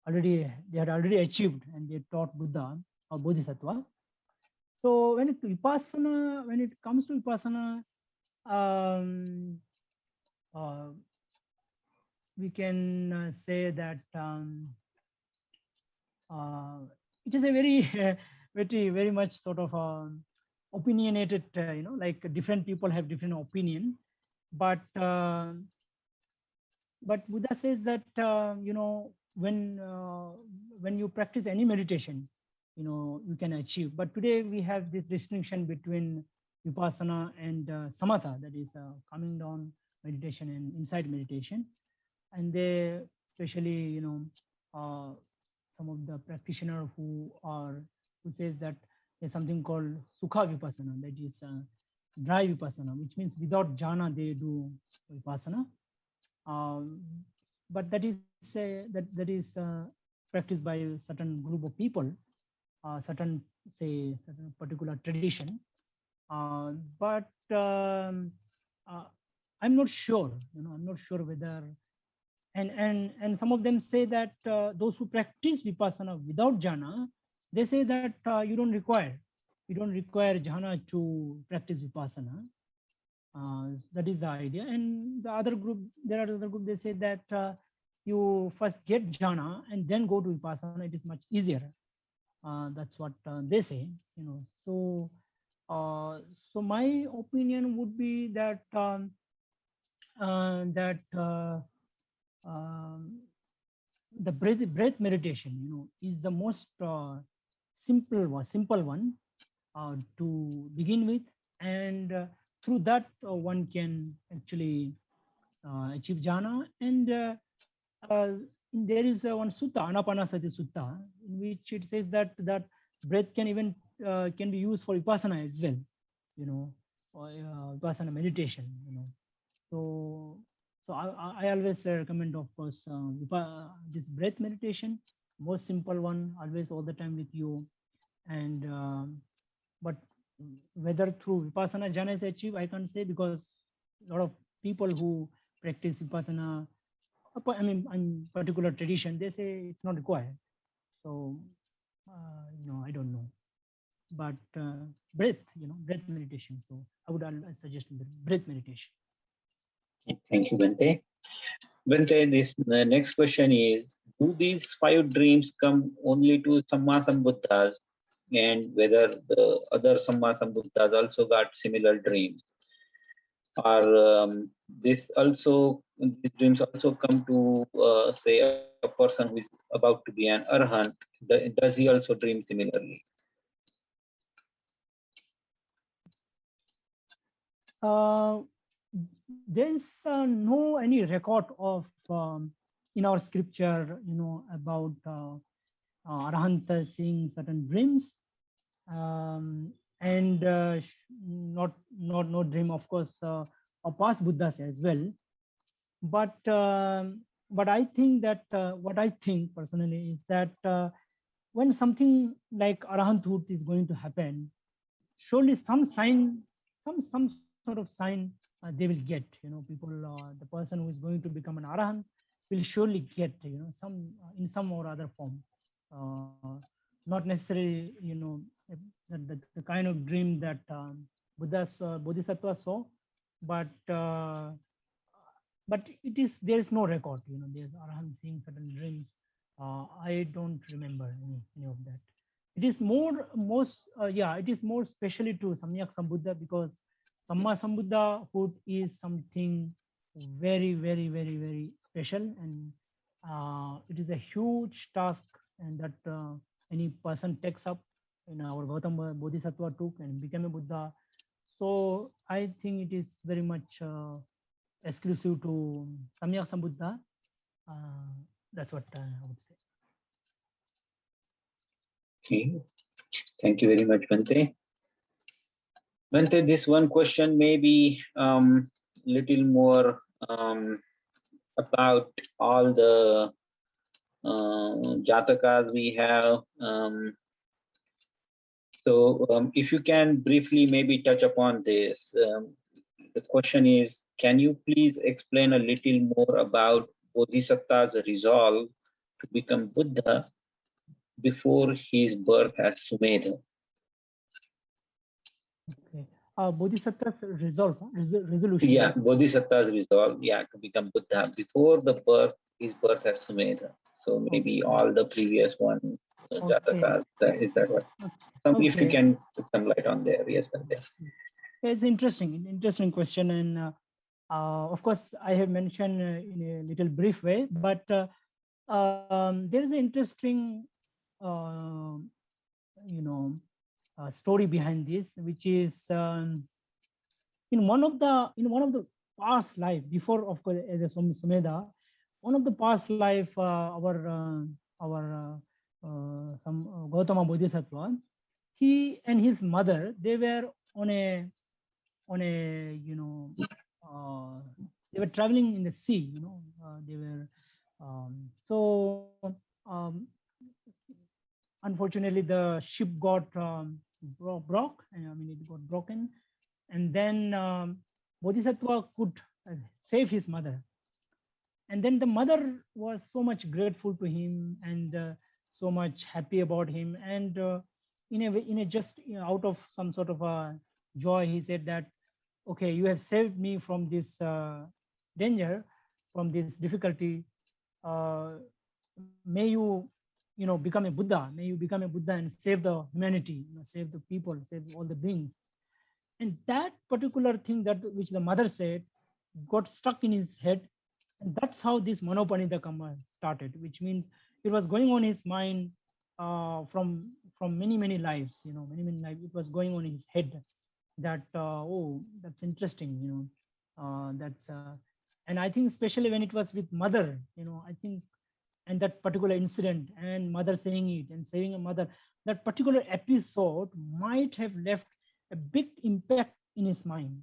they had already achieved, and they taught Buddha or Bodhisattva. So when it comes to Vipassana, we can say that it is a very much sort of opinionated, like different people have different opinion, but Buddha says that when you practice any meditation, you can achieve. But today we have this distinction between vipassana and samatha, that is coming down meditation and inside meditation. And they, especially, some of the practitioner who says that there's something called sukha vipassana, that is dry vipassana, which means without jhana they do vipassana. But that is practiced by a certain group of people, certain particular tradition. But I'm not sure. I'm not sure whether. And some of them say that those who practice vipassana without jhana, they say that you don't require jhana to practice vipassana. That is the idea. And the other group, there are other group, they say that you first get jhana and then go to vipassana. It is much easier. That's what they say. So so my opinion would be that the breath meditation, is the most simple one to begin with, and through that one can actually achieve jhana. And there is one sutta, Anapanasati Sutta, in which it says that breath can even can be used for vipassana as well, or vipassana meditation. So I always recommend, of course, this breath meditation, most simple one, always all the time with you. And but whether through vipassana jhana is achieved, I can't say, because a lot of people who practice vipassana, in particular tradition, they say it's not required. So I don't know. But breath meditation. So I would suggest breath meditation. Thank you, Bhante. Bhante, this next question is, do these 5 dreams come only to Samma Sambuddhas, and whether the other Samma Sambuddhas also got similar dreams? Or these dreams also come to, say, a person who is about to be an arahant? Does he also dream similarly? There is no any record of in our scripture, about arahanta seeing certain dreams, and no dream, of course, of past Buddhas as well. But I think that what I think personally is that when something like arahanthood is going to happen, surely some sign, some sort of sign they will get. People, the person who is going to become an arahant will surely get, some in some or other form. Not necessarily, the kind of dream that Buddha's Bodhisattva saw, but there is no record. There's arahant seeing certain dreams. I don't remember any of that. It is it is more specially to Samyak Sambuddha, because Samma Sambuddhahood is something very, very, very, very special, and it is a huge task, and that any person takes up. Our Gautama Bodhisattva took and became a Buddha. So I think it is very much exclusive to Samyak Sambuddha. That's what I would say. Okay, thank you very much, Bhante. Bhante, this one question may be little more about all the jatakas we have. So if you can briefly maybe touch upon this. The question is, can you please explain a little more about Bodhisattva's resolve to become Buddha before his birth as Sumedha? Okay. Bodhisattva's resolution. Yeah, Bodhisattva's resolve, to become Buddha before his birth as Sumedha. So maybe all the previous one jatakas. Is that what? If you can put some light on there, yes, Bhante. It's interesting question, and of course I have mentioned in a little brief way, but there is an interesting story behind this, which is in one of the past life before, of course, as a Sumedha, one of the past life, our some Gautama Bodhisattva, he and his mother, they were on a uh, they were traveling in the sea. They were so unfortunately the ship got broke. I mean, it got broken, and then Bodhisattva could save his mother. And then the mother was so much grateful to him, and so much happy about him. And in a just out of some sort of a joy, he said that, okay, you have saved me from this danger, from this difficulty. Uh, may you become a Buddha. May you become a Buddha and save the humanity, save the people, save all the beings. And that particular thing, that which the mother said, got stuck in his head. And that's how this Manopanida Kamma started, which means it was going on his mind from many lives, many lives. It was going on in his head that, oh, that's interesting, that's and I think especially when it was with mother, I think, and that particular incident and mother saying it and saving a mother, that particular episode might have left a big impact in his mind,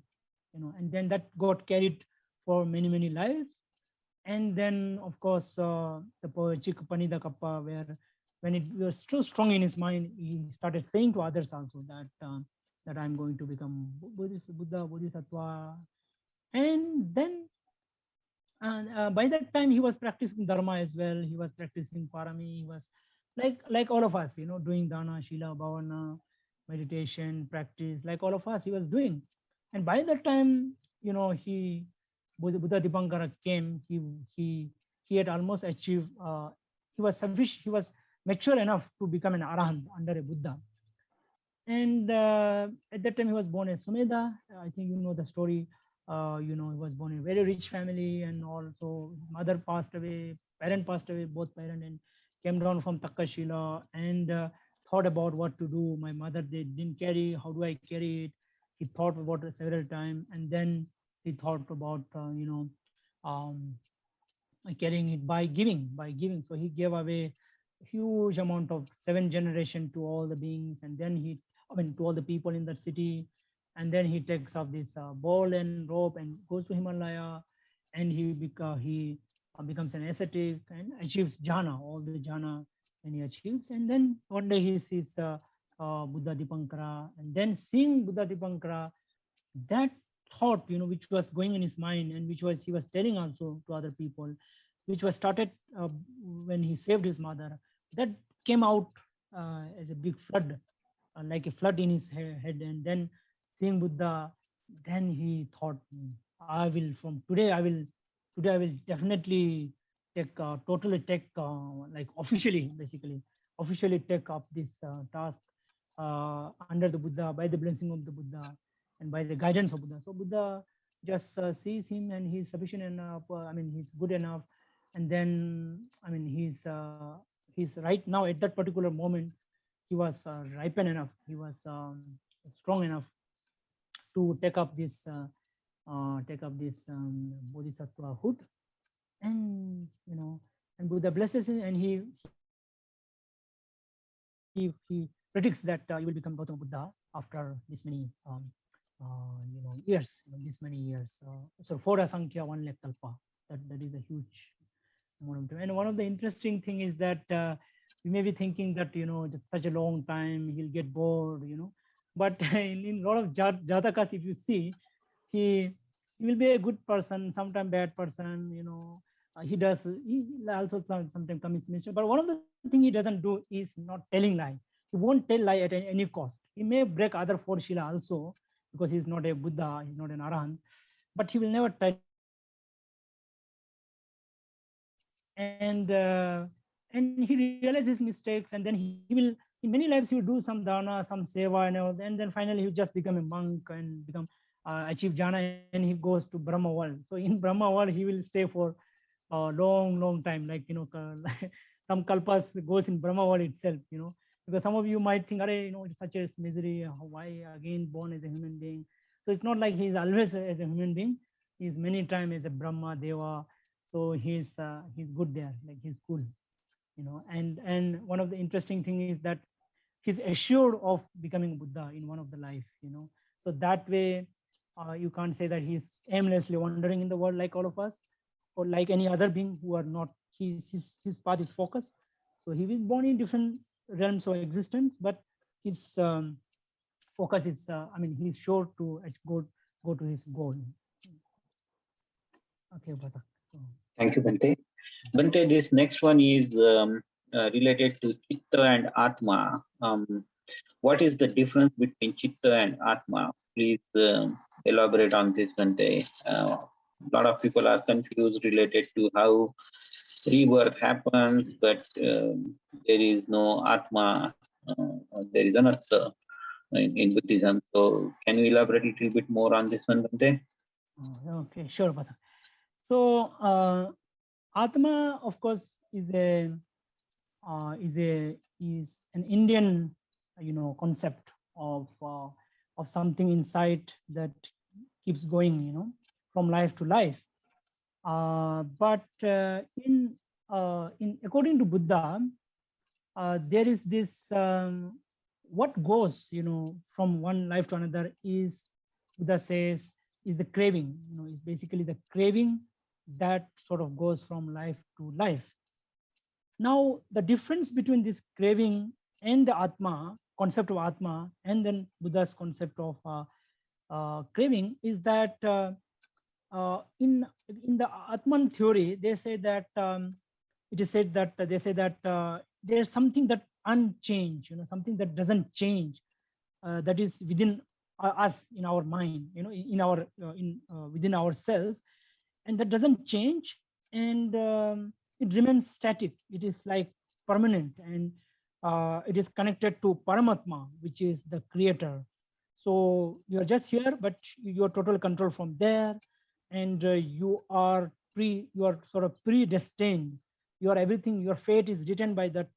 and then that got carried for many lives. And then, of course, the Chik Panida Kappa, where when it was so strong in his mind, he started saying to others also that I'm going to become Buddha, Bodhisattva. And then by that time, he was practicing Dharma as well. He was practicing Parami. He was like all of us, doing Dana, Shila, Bhavana, meditation, practice, like all of us, he was doing. And by that time, he Buddha Dipankara came. He had almost achieved. He was sufficient. He was mature enough to become an arahant under a Buddha. And at that time, he was born as Sumedha. I think you know the story. He was born in a very rich family, and also his mother passed away, parent passed away, both parent, and came down from Takashila and thought about what to do. My mother, they didn't carry. How do I carry it? He thought about it several times, and then he thought about um, carrying it by giving. So he gave away huge amount of 7 generations to all the beings, and then to all the people in that city. And then he takes off this ball and rope and goes to Himalaya, and he becomes an ascetic and achieves jhana, all the jhana, and he achieves. And then one day he sees Buddha Dipankara, and then seeing Buddha Dipankara, that thought, which was going in his mind, and which was he was telling also to other people, which was started when he saved his mother, that came out as a big flood, like a flood in his head. And then seeing Buddha, then he thought, I will definitely totally take, like officially take up this task under the Buddha, by the blessing of the Buddha and by the guidance of Buddha. So Buddha just sees him, and he's sufficient enough. He's good enough. And then, he's right now at that particular moment, he was ripen enough. He was strong enough to take up this bodhisattva hood. And and Buddha blesses him, and he predicts that you will become Gautama Buddha after this many years, this many years. So for Asankhya 1 lakh kalpa, that is a huge amount of time. And one of the interesting thing is that you may be thinking that just such a long time, he'll get bored, but in a lot of jatakas, if you see, he will be a good person, sometimes bad person, he also sometimes commits mistake. But one of the things he doesn't do is not telling lie. He won't tell lie at any cost. He may break other 4 shila also, because he's not a Buddha, he's not an Arahant, but he will never tell. And he realizes his mistakes, and then he will, in many lives, he will do some dana, some seva, and then finally he will just become a monk and become achieve jhana, and he goes to Brahma world. So in Brahma world, he will stay for a long time, like some kalpas goes in Brahma world itself, Because some of you might think, you know, it's such a misery, why again born as a human being? So it's not like he's always as a human being. He's many times as a Brahma, Deva. So he's good there, like he's cool, you know. And one of the interesting thing is that he's assured of becoming Buddha in one of the life, you know. So that way, you can't say that he's aimlessly wandering in the world like all of us, or like any other being who are not. His path is focused. So he was born in different realms of existence, but his focus is, I mean, he's sure to go to his goal. Okay, Basak. So, Thank you, Bante. Bante, this next one is related to Chitta and Atma. What is the difference between Chitta and Atma? Please elaborate on this, Bante. A lot of people are confused related to how rebirth happens, but there is no Atma, there is an Atta in Buddhism. So can you elaborate a little bit more on this one, Bante? okay, sure, Basak. So Atma, of course, is an Indian, you know, concept of something inside that keeps going, you know, from life to life. But in according to Buddha, there is this what goes, you know, from one life to another is, Buddha says, is the craving. You know, is basically the craving that sort of goes from life to life. Now, the difference between this craving and the Atma, concept of Atma, and then Buddha's concept of craving is that in the Atman theory, they say that it is said that they say that there's something that unchanged, you know, something that doesn't change, that is within us, in our mind, you know, in our within ourselves, and that doesn't change, and it remains static. It is like permanent, and it is connected to Paramatma, which is the creator. So you're just here, but you're total control from there, and you are sort of predestined. You are everything. Your fate is written by that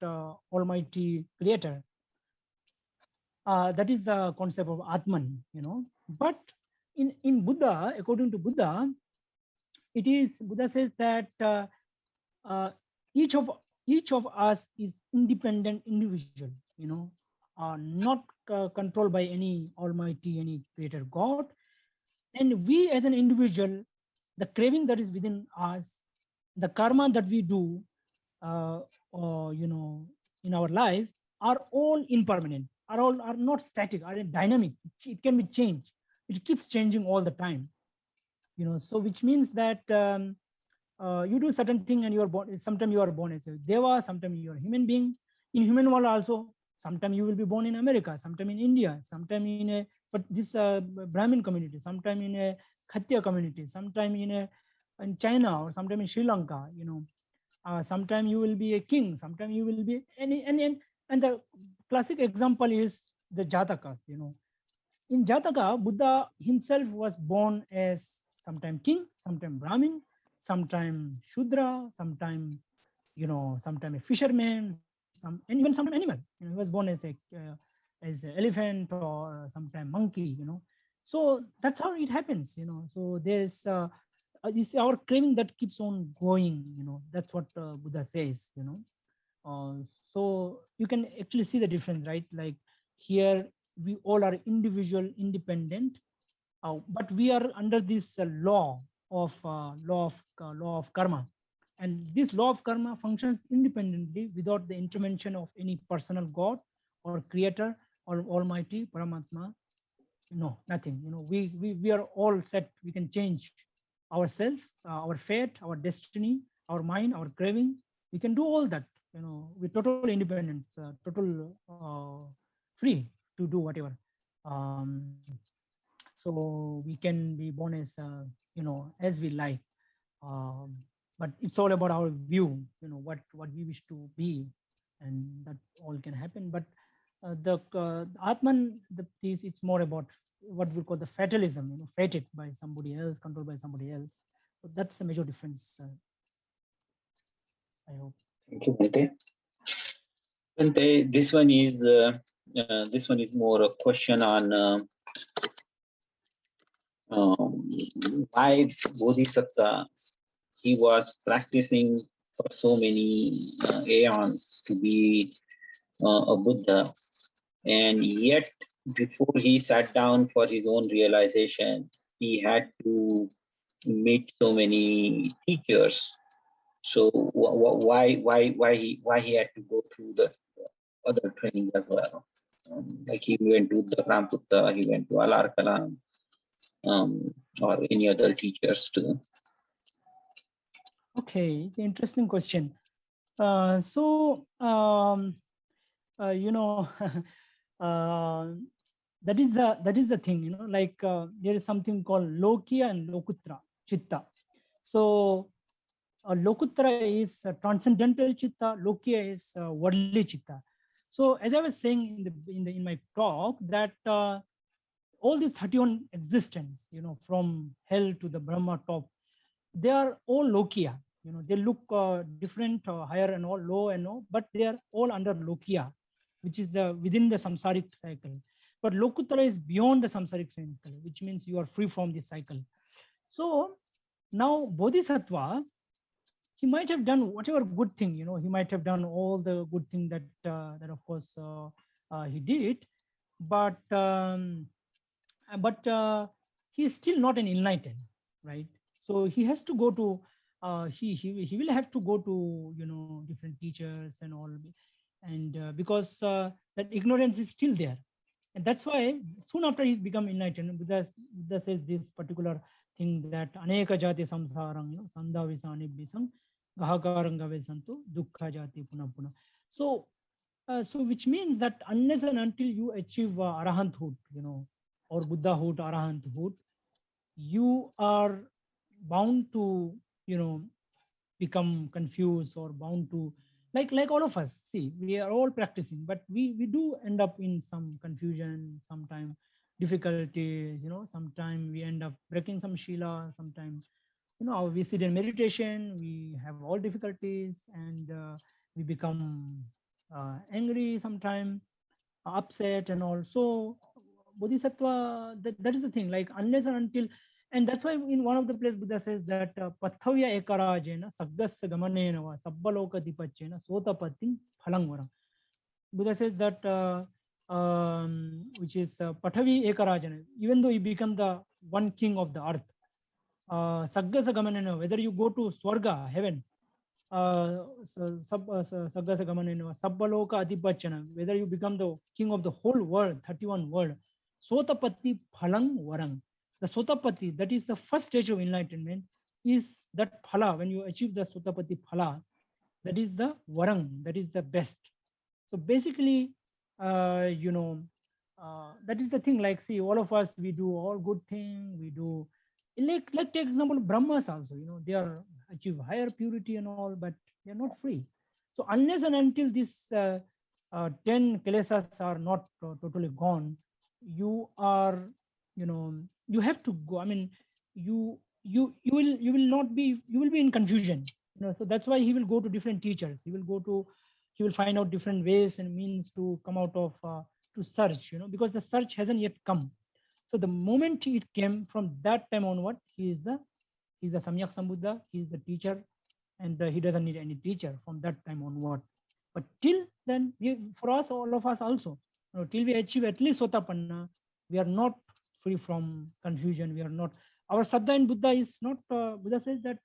Almighty Creator. That is the concept of Atman, you know. But in Buddha, according to Buddha, it is, Buddha says that uh, each of us is independent individual, you know, not controlled by any Almighty, any Creator God. And we as an individual, the craving that is within us, the karma that we do, you know, in our life, are all impermanent, are not static, are dynamic. It can be changed. It keeps changing all the time, you know. So which means that you do certain thing and you are born. Sometimes you are born as a deva, sometimes you are a human being. In human world also, sometimes you will be born in America, sometime in India, sometime in a, but this Brahmin community, sometime in a Khattiya community, sometime in China, or sometime in Sri Lanka, you know. Sometime you will be a king, sometime you will be any, and the classic example is the Jatakas, you know. In Jataka, Buddha himself was born as sometime king, sometime Brahmin, sometime Shudra, sometime, you know, sometime a fisherman, and even sometime animal. You know, he was born as an elephant, or sometime monkey, you know. So that's how it happens, you know. So there's this our craving that keeps on going, you know. That's what Buddha says, you know. So you can actually see the difference, right? Like here, we all are individual, independent, but we are under this law of karma, and this law of karma functions independently without the intervention of any personal God or creator or Almighty Paramatma. No, nothing. You know, we are all set. We can change ourselves, our fate, our destiny, our mind, our craving. We can do all that. You know, with total independence, total free to do whatever. So we can be born as you know, as we like. But it's all about our view. You know, what we wish to be, and that all can happen. But the Atman, it's more about what we call the fatalism, you know, fated by somebody else, controlled by somebody else. So that's the major difference. I hope. Thank you, Bante. Bhante, this one is more a question on why Bodhisattva he was practicing for so many aeons to be a Buddha, and yet before he sat down for his own realization, he had to meet so many teachers. So why he had to go through the other training as well? Like he went to the Ramputta, he went to Alarkala, or any other teachers too. Okay, interesting question. You know, that is the thing. You know, like there is something called Lokiya and Lokutra Chitta. So Lokutra is transcendental Chitta. Lokiya is worldly Chitta. So as I was saying in my talk that all these 31 existence, you know, from hell to the Brahma top, they are all Lokiya. You know, they look different, higher and all, low and all, but they are all under Lokiya, which is the within the samsaric cycle. But Lokuttara is beyond the samsaric cycle, which means you are free from this cycle. So now Bodhisattva, he might have done whatever good thing, you know, he might have done all the good thing that that of course he did, but he is still not an enlightened, right? So he has to go to he will have to go to, you know, different teachers and all, and because that ignorance is still there, and that's why soon after he's become enlightened, Buddha says this particular thing that aneka jati samsarang, you know, sandha visani bisam gahakaranga vesantu dukkha jati puna puna. So so which means that unless and until you achieve arahanthood, you know, or Buddhahood, arahanthood, you are bound to, you know, become confused or bound to, like all of us. See, we are all practicing, but we do end up in some confusion, sometimes difficulties, you know, sometimes we end up breaking some shila, sometimes, you know, we sit in meditation, we have all difficulties, and we become angry sometimes, upset and all. So Bodhisattva, that is the thing, like unless and until, and that's why in one of the place Buddha says that pathavya ekarajena sagdasya gamanena va sabbaloka dipachena sotapati phalangvara. Buddha says that which is pathavi ekarajena, even though he become the one king of the earth, sagdasya gamanena, whether you go to swarga, heaven, Saggasa Gamanena, Sabbaloka Adipachana, whether you become the king of the whole world, 31 world, Sotapati Phalang Varang. The Sotapati, that is the first stage of enlightenment, is that Phala. When you achieve the Sotapati Phala, that is the Varang, that is the best. So basically, you know, that is the thing, like, see, all of us, we do all good thing, we do, like take example, Brahmas also, you know, they are achieve higher purity and all, but they are not free. So unless and until these 10 kilesas are not totally gone, you are, you know, you have to go. I mean, you will not be, you will be in confusion, you know. So that's why he will go to different teachers. He will find out different ways and means to come out of to search, you know, because the search hasn't yet come. So the moment it came, from that time onward, he's a Samyak Sambuddha, he is a teacher, and he doesn't need any teacher from that time onward. But till then, for us, all of us also, you know, till we achieve at least Sotapanna, we are not free from confusion. We are not, our Saddha in Buddha is not, Buddha says that,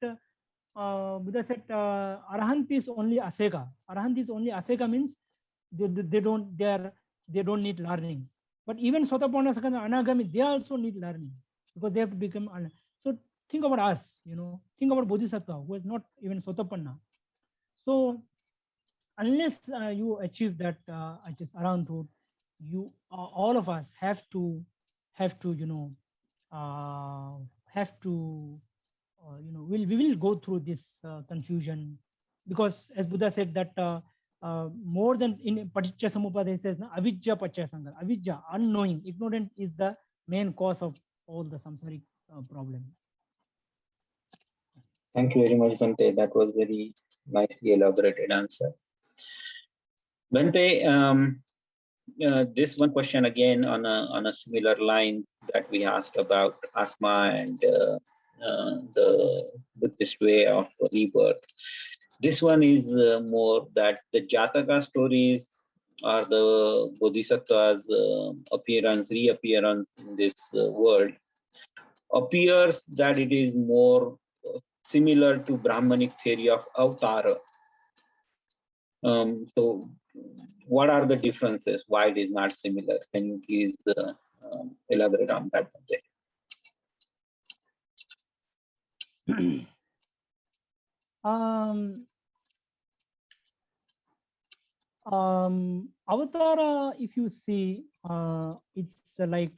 Buddha said, Arahant is only Aseka. Arahant is only Aseka means they don't need learning. But even Sotapanna, Sakana, Anagami, they also need learning because they have to become. So think about us, you know, think about Bodhisattva who is not even Sotapanna. So unless you achieve that arahanthood, you all of us have to you know have to you know, we will go through this confusion, because as Buddha said that more than in Paticca Samuppada, he says avijja pachya sangha, avijja, unknowing, ignorant is the main cause of all the samsaric problem. Thank you very much, Bhante. That was very nicely elaborated answer. Bhante, this one question again on a similar line that we asked about asthma and the Buddhist way of rebirth. This one is more that the Jataka stories are the Bodhisattva's appearance, reappearance in this world appears that it is more similar to Brahmanic theory of Avtara. So what are the differences? Why it is not similar? Can you please elaborate on that? Avatara, if you see, it's like,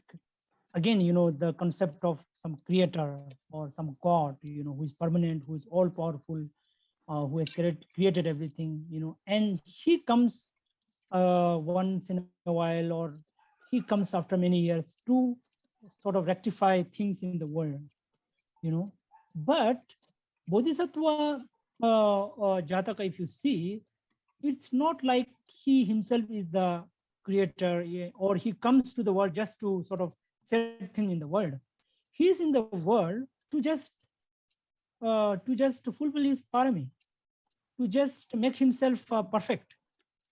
again, the concept of some creator or some god, who is permanent, who is all powerful, who has created everything, and he comes once in a while, or he comes after many years to sort of rectify things in the world, But Bodhisattva Jataka, if you see, it's not like he himself is the creator, or he comes to the world just to sort of set things in the world. He is in the world to just fulfill his parami, to just make himself perfect,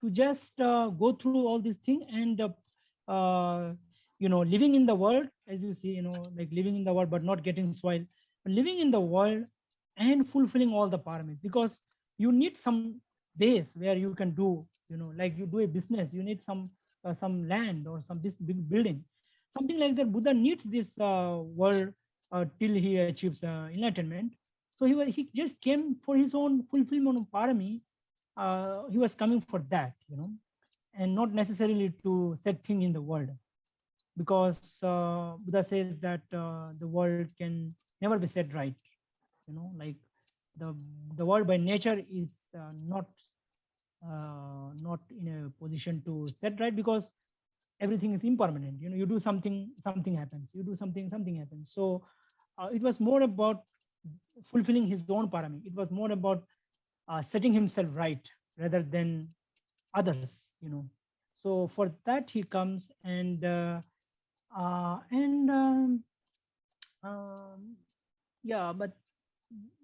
to just go through all these things and living in the world, as you see, like living in the world but not getting spoiled, living in the world and fulfilling all the parameters, because you need some base where you can do, like you do a business, you need some land or some this big building, something like that. Buddha needs this world till he achieves enlightenment. So he just came for his own fulfillment of parami. He was coming for that, and not necessarily to set thing in the world, because Buddha says that the world can never be set right, like the world by nature is not in a position to set right, because everything is impermanent. You do something happens, you do something happens. So it was more about fulfilling his own parami. It was more about setting himself right rather than others, So for that he comes, and yeah, but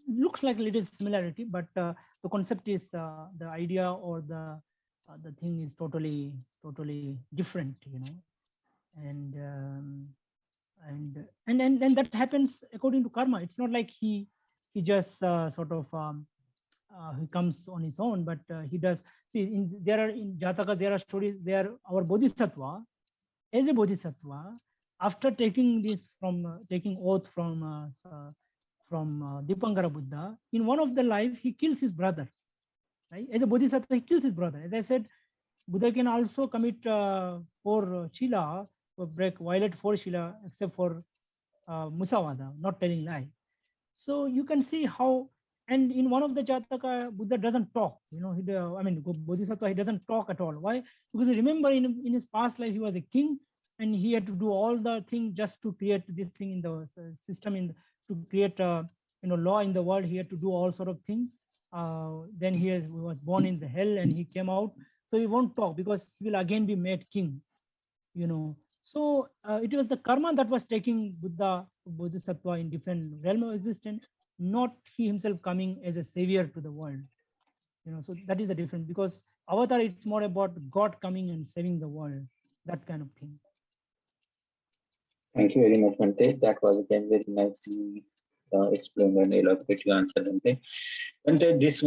looks like a little similarity, but the concept is the idea, or the thing is totally different, and and that happens according to karma. It's not like he just sort of he comes on his own, but he does. See, in Jataka there are stories where our bodhisattva, as a bodhisattva, after taking this taking oath from Dipankara Buddha, in one of the life he kills his brother. Right, as a bodhisattva he kills his brother. As I said, Buddha can also commit four chila, violate four chila, except for musavada, not telling lie. So you can see how, and in one of the Jataka, Buddha doesn't talk. Bodhisattva, he doesn't talk at all. Why? Because remember, in his past life, he was a king, and he had to do all the thing just to create this thing in the system, to create law in the world. He had to do all sort of things. Then he was born in the hell, and he came out. So he won't talk because he will again be made king. So it was the karma that was taking Bodhisattva in different realm of existence, not he himself coming as a savior to the world. So that is the difference, because avatar, it's more about God coming and saving the world, that kind of thing. Thank you very much, Bhante. That was again very nicely explained and elaborately answered, Bhante. Bhante, this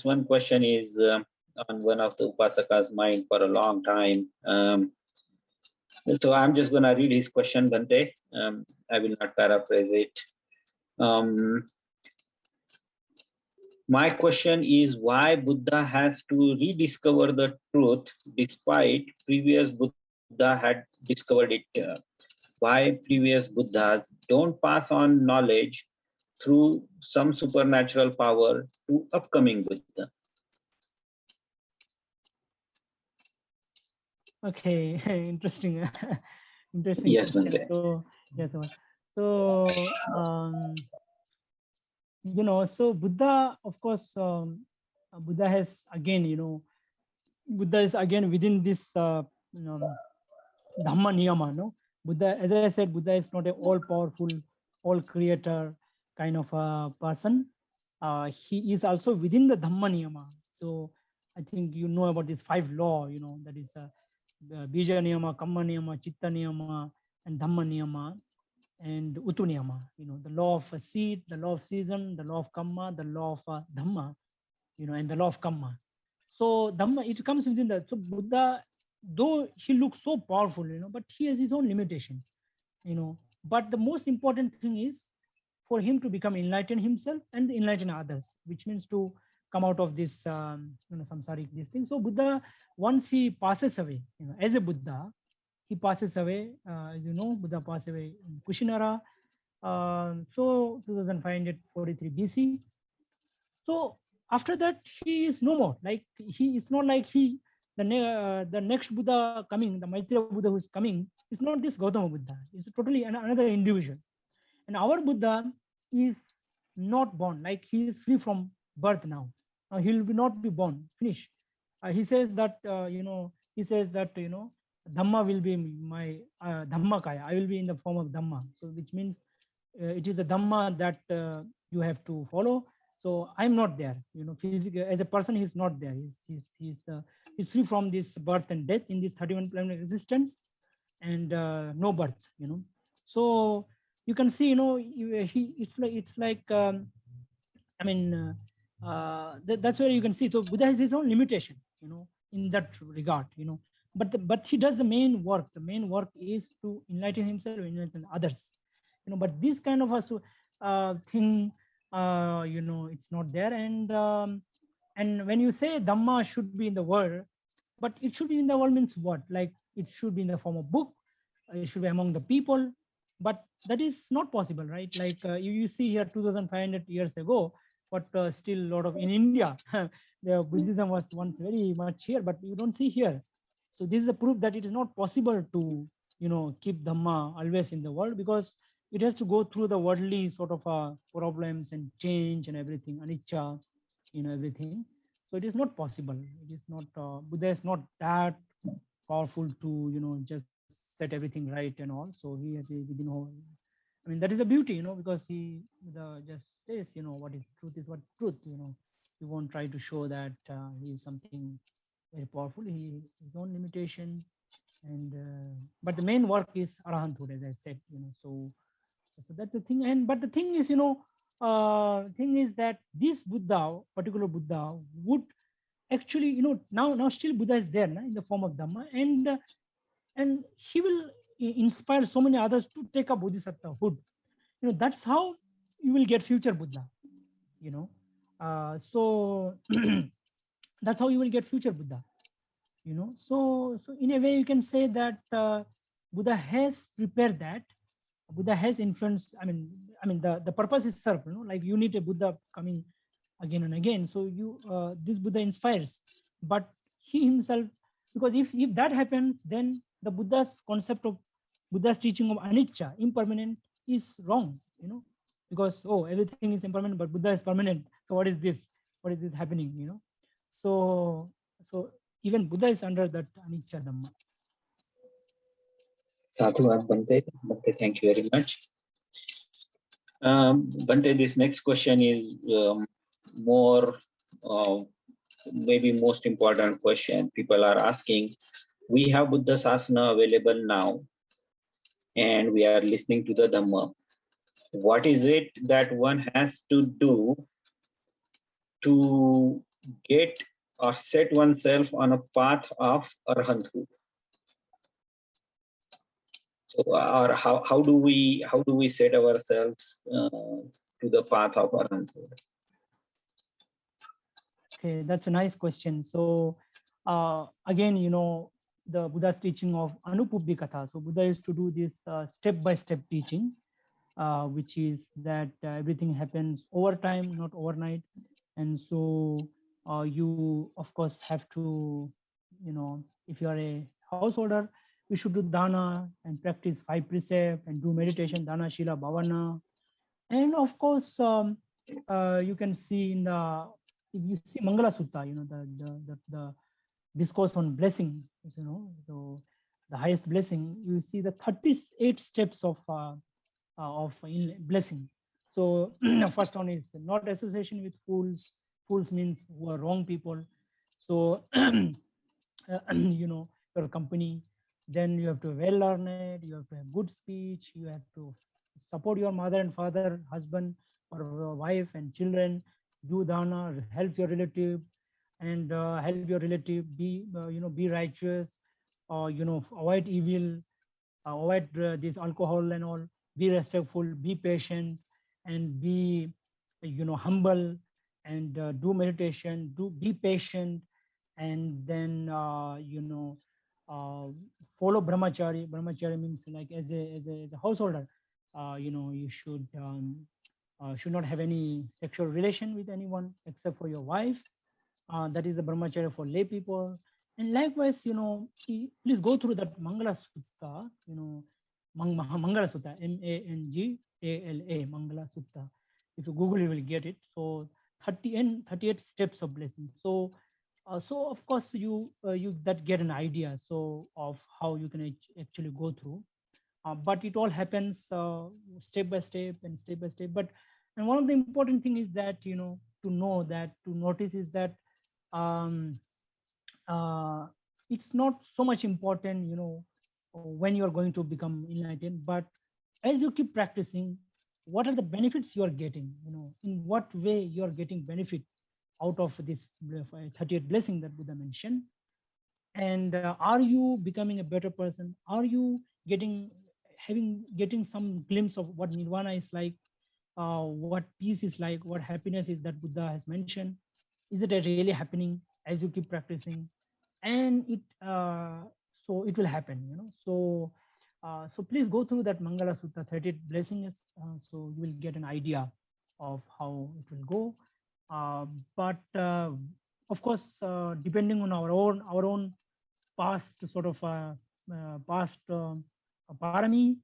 one question is on one of the Upasaka's mind for a long time. So I'm just going to read his question, Bhante. I will not paraphrase it. My question is why Buddha has to rediscover the truth despite previous Buddha had discovered it. Why previous Buddhas don't pass on knowledge through some supernatural power to upcoming Buddha? Okay, interesting. Interesting. Yes, question. Bhante. So so Buddha, of course, Buddha has again, Buddha is again within this Dhamma Niyama, no? Buddha, as I said, Buddha is not a all-powerful, all-creator kind of a person. He is also within the Dhamma Niyama. So I think you know about this 5 law, that is the Bija Niyama, Kamma Niyama, Chitta Niyama, and Dhamma Niyama, and Utu Niyama. The law of a seed, the law of season, the law of Kamma, the law of Dhamma, and the law of Kamma. So Dhamma, it comes within that. So Buddha, though he looks so powerful, but he has his own limitation, But the most important thing is for him to become enlightened himself and enlighten others, which means to come out of this, samsaric this thing. So Buddha, once he passes away, as a Buddha, he passes away. As you know, Buddha passed away in Kushinara, so 2543 BC. So after that, he is no more. Like he is not like the next Buddha coming, the Maitreya Buddha who is coming, is not this Gautama Buddha. It's totally another individual. And our Buddha is not born. Like he is free from birth now. He will not be born. Finish. He says that He says that Dhamma will be my Dhammakaya. I will be in the form of Dhamma. So which means it is the Dhamma that you have to follow. So I'm not there, physically as a person. He's not there. He's free from this birth and death in this 31 planet existence, and no birth. So you can see, it's like that's where you can see. So Buddha has his own limitation, in that regard, but he does the main work. The main work is to enlighten himself, enlighten others, but this kind of a thing, it's not there. And when you say Dhamma should be in the world, but it should be in the world means what? Like it should be in the form of book, it should be among the people, but that is not possible, right? Like you see here 2500 years ago, but still a lot of in India, the Buddhism was once very much here, but you don't see here. So this is a proof that it is not possible to keep Dhamma always in the world, because it has to go through the worldly sort of problems and change and everything, anicca, everything. So it is not possible. It is not, Buddha is not that powerful to just set everything right and all. So he has a within whole, I mean, that is the beauty, because he just says, what is what truth, he won't try to show that he is something very powerful. He his own limitation, and but the main work is arahanthood, as I said, so that's the thing. And but the thing is, thing is that this Buddha, particular Buddha, would actually, now still Buddha is there in the form of Dhamma, and he will inspire so many others to take up bodhisattvahood. That's how you will get future Buddha. So that's how you will get future Buddha. So in a way you can say that Buddha has prepared that. Buddha has influenced. I mean the purpose is served. Like you need a Buddha coming again and again. So this Buddha inspires, but he himself, because if that happens, then the Buddha's concept of Buddha's teaching of anicca, impermanent, is wrong. Because everything is impermanent, but Buddha is permanent. So what is this? What is this happening? So even Buddha is under that anicca Dhamma. Sadhu Bante, thank you very much. Bante, this next question is more, maybe most important question people are asking. We have Buddha Sasana available now, and we are listening to the Dhamma. What is it that one has to do to get or set oneself on a path of arahanthood? So, or how do we set ourselves to the path of arahanthood? Okay, that's a nice question. So again, the Buddha's teaching of Anupubbikatha. So Buddha is to do this step-by-step teaching, which is that everything happens over time, not overnight. And so you, of course, have to, if you are a householder, you should do dana and practice 5 precepts and do meditation, dana, shila, bhavana. And of course, you can see in the, if you see Mangala Sutta, discourse on blessing, so the highest blessing, you see the 38 steps of blessing. So first one is not association with fools. Fools means who are wrong people. So your company. Then you have to be well learned. You have to have good speech. You have to support your mother and father, husband or wife and children. Do dana, help your relative, and help your relative. Be righteous. Avoid evil. Avoid this alcohol and all. Be respectful. Be patient, and be humble, and do meditation. Be patient, and then follow brahmachari. Brahmachari means like as a householder, you should not have any sexual relation with anyone except for your wife. That is the brahmacharya for lay people. And likewise, please go through that Mangala Sutta, Mangala Sutta, Mangala, Mangala Sutta. If you Google, you will get it. So 38 steps of blessing. So of course you that get an idea so of how you can actually go through. But it all happens step by step and step by step. And one of the important thing is that to notice is that it's not so much important when you are going to become enlightened, but as you keep practicing, what are the benefits you are getting, in what way you are getting benefit out of this 38 blessing that Buddha mentioned. And are you becoming a better person? Are you getting some glimpse of what nirvana is like, what peace is like, what happiness is that Buddha has mentioned? Is it really happening as you keep practicing? And so it will happen, so please go through that Mangala Sutta 38 blessings, so you will get an idea of how it will go. But of course, depending on our own past sort of past parami,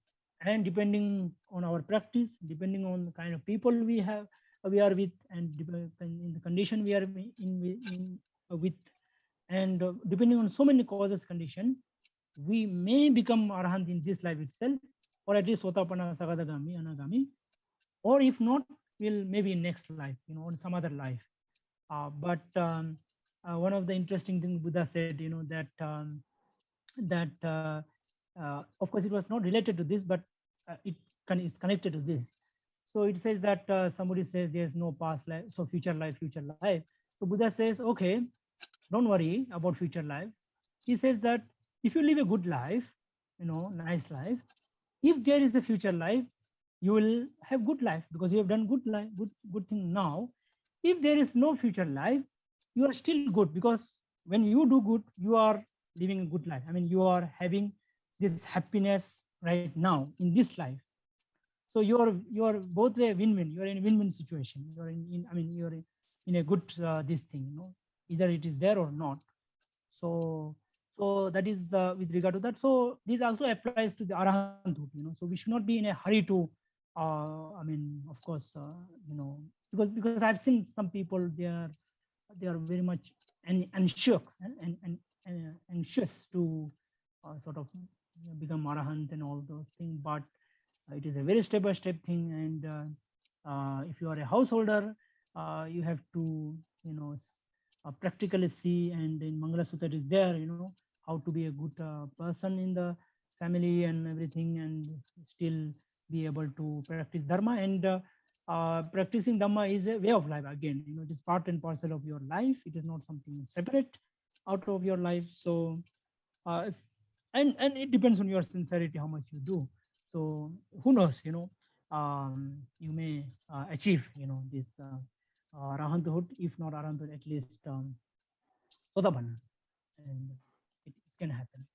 and depending on our practice, depending on the kind of people we are with, and in the condition we are with, and depending on so many causes condition, we may become arahant in this life itself, or at least Sotapanna, Sagadagami, Anagami, or if not, we'll maybe in next life, on some other life. But one of the interesting things Buddha said, that of course it was not related to this, but it's connected to this. So it says that somebody says there's no past life, so future life. So Buddha says, okay, don't worry about future life. He says that if you live a good life, nice life, if there is a future life, you will have good life because you have done good thing now. If there is no future life, you are still good, because when you do good, you are living a good life. I mean, you are having this happiness right now in this life. So you are both a win-win. You are in a win-win situation. You are you're in a good this thing. Either it is there or not. So that is with regard to that. So this also applies to the arahanthood. So we should not be in a hurry to. Of course, because I've seen some people, they are very much anxious and anxious to sort of become arahant and all those things. But it is a very step-by-step thing. And if you are a householder, you have to practically see, and in Mangala Sutta it is there, how to be a good person in the family and everything, and still be able to practice dharma. And practicing dharma is a way of life. Again, it is part and parcel of your life. It is not something separate out of your life. So and it depends on your sincerity, how much you do. So who knows, you may achieve this arahanthood, if not arahanthood, at least Sotapanna, and it can happen.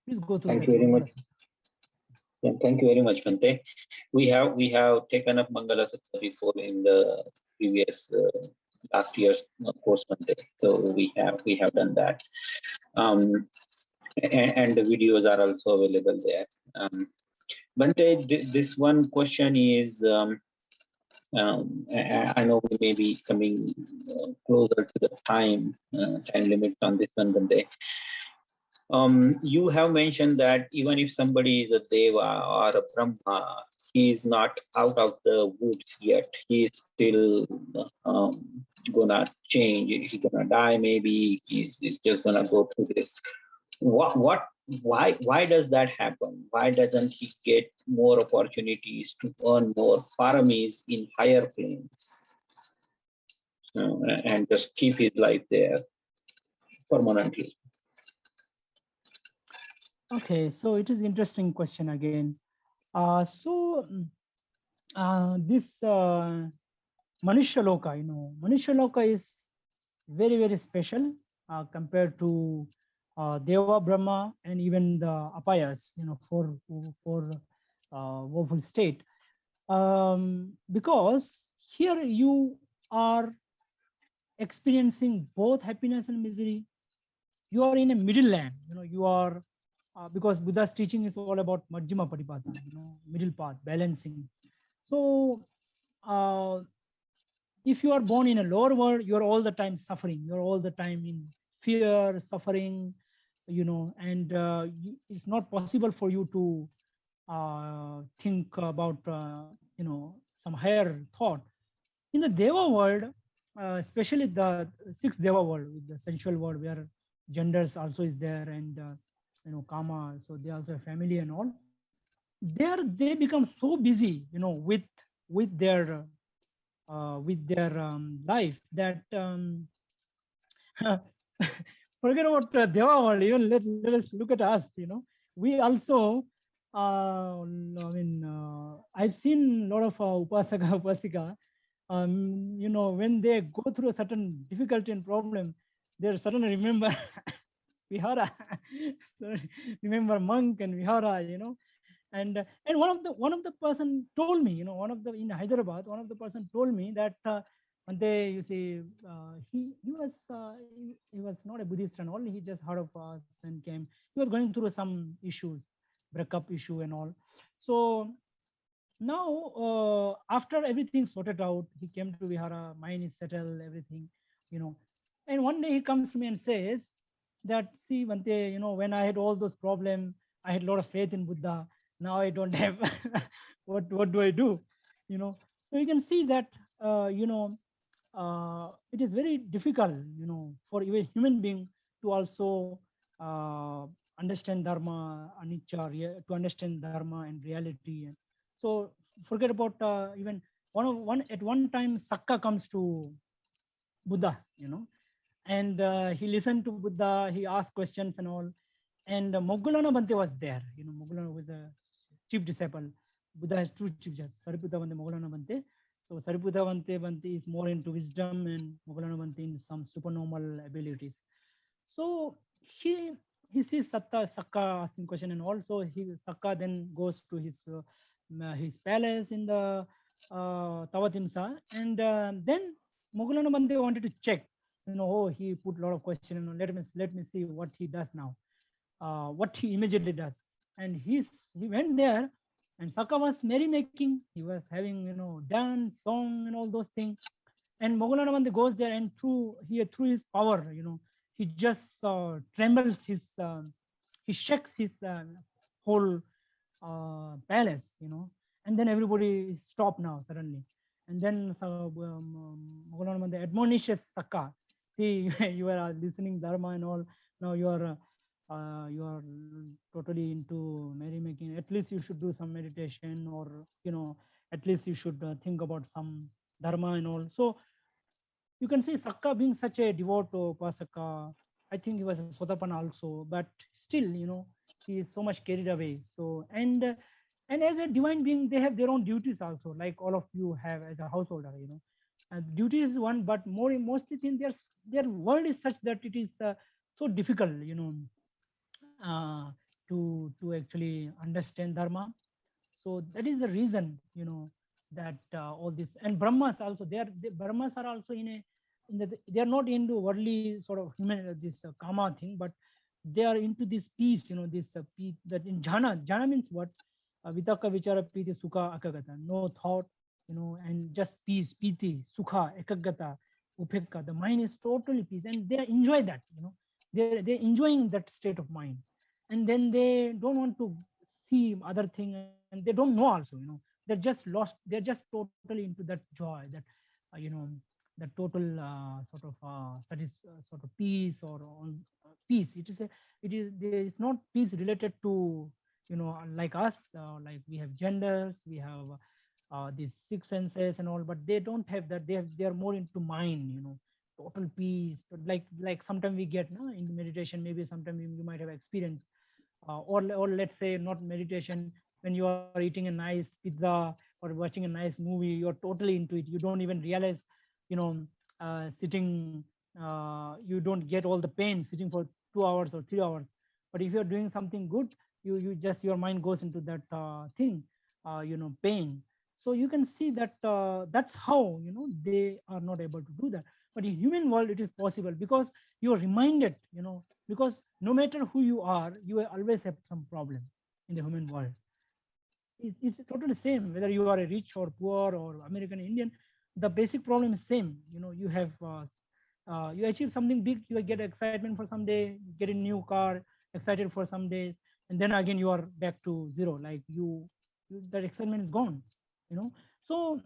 Please go to. Thank you very much. Yeah, thank you very much, Bhante. We have taken up Mangala Sutta before in the previous last year's course, Bhante. So we have done that, and the videos are also available there. Bhante, this one question is I know we may be coming closer to the time limit on this one, but you have mentioned that even if somebody is a deva or a brahma, he is not out of the woods yet. He is still gonna change. He's gonna die. Maybe he's just gonna go through this. Why does that happen? Why doesn't he get more opportunities to earn more paramis in higher planes and just keep his life there permanently? Okay, so it is interesting question again. This Manushya Loka, Manushya Loka is very, very special compared to Deva, Brahma, and even the Apayas, for woeful state. Because here you are experiencing both happiness and misery. You are in a middle land, you are, because Buddha's teaching is all about Majjhima Patipata, middle path, balancing. So if you are born in a lower world, you're all the time suffering, you're all the time in fear, suffering, and it's not possible for you to think about, some higher thought. In the Deva world, especially the sixth Deva world, with the sensual world, where genders also is there, and Kama, so they also have family and all. There they become so busy, with their life, that forget about Deva world. Even let us look at us. We also, I've seen a lot of upasaka upasika. When they go through a certain difficulty and problem, they suddenly remember vihara, remember monk and vihara. And one of the person told me, one of the in Hyderabad, one of the person told me that one day, you see, he was not a Buddhist and all. He just heard of us and came. He was going through some issues, breakup issue and all. So now, after everything sorted out, he came to Vihara, mind is settled, everything, And one day he comes to me and says that, see, Vante, when I had all those problems, I had a lot of faith in Buddha. Now I don't have. What do I do? So you can see that, it is very difficult, for even human being to also understand dharma, anicca, to understand dharma and reality. So forget about, even one at one time Sakka comes to Buddha, and he listened to Buddha. He asked questions and all, and Moggallana Bhante was there. Moggallana was a chief disciple. Buddha has two chief disciples, Sariputta Bhante, Moggallana Bhante. So Sariputta Bhante is more into wisdom, and Moggallana Bhante in some supernormal abilities. So he sees Sakka asking question, and also Sakka then goes to his palace in the Tavatimsa, and then Moggallana Bhante wanted to check. Oh, he put a lot of question. Let me see what he does now. What he immediately does, and he went there, and Sakka was merrymaking. He was having dance, song, and all those things. And Moggallana Bhante goes there, and through his power, he just trembles he shakes his whole palace, and then everybody stop now suddenly. And then Moggallana Bhante admonishes Sakka, see, you are listening dharma and all, now you are totally into merrymaking. At least you should do some meditation, or at least you should think about some dharma and all. So you can see Sakka being such a devout Upasaka. I think he was a Sotapana also, but still, he is so much carried away. So, and as a divine being, they have their own duties also, like all of you have as a householder. Duty is one, but mostly thing their world is such that it is so difficult, to actually understand dharma. So that is the reason, that all this, and Brahmas also, Brahmas are also they are not into worldly sort of human, this kama thing, but they are into this peace, this peace, that in jhana means what? Vitaka vichara piti sukha akagata, no thought, and just peace, piti, sukha, ekaggata, upekka. The mind is totally peace, and they enjoy that. They're enjoying that state of mind, and then they don't want to see other thing, and they don't know also. They're just lost. They're just totally into that joy, that that total sort of peace or on peace. There is not peace related to like us, like we have genders, we have these six senses and all, but they don't have that. They are more into mind, total peace. But like sometimes we get no, in meditation, maybe sometimes you might have experienced, or let's say not meditation, when you are eating a nice pizza or watching a nice movie, you're totally into it. You don't even realize, sitting. You don't get all the pain sitting for 2 hours or 3 hours. But if you're doing something good, you just your mind goes into that thing, pain. So you can see that that's how they are not able to do that. But in human world, it is possible because you are reminded, because no matter who you are, you will always have some problem in the human world. It's totally same whether you are a rich or poor or American Indian. The basic problem is same. You have you achieve something big, you get excitement for some day, you get a new car, excited for some days, and then again you are back to zero. Like that excitement is gone. You know, so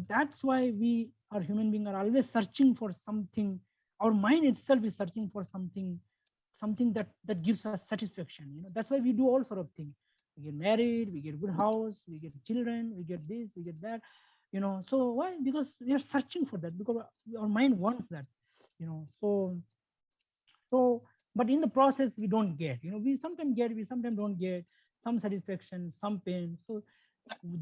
that's why we, our human being, are always searching for something. Our mind itself is searching for something that gives us satisfaction. That's why we do all sort of things. We get married, we get good house, we get children, we get this, we get that. So why? Because we are searching for that, because our mind wants that. So but in the process we don't get. We sometimes get, we sometimes don't get, some satisfaction, some pain. So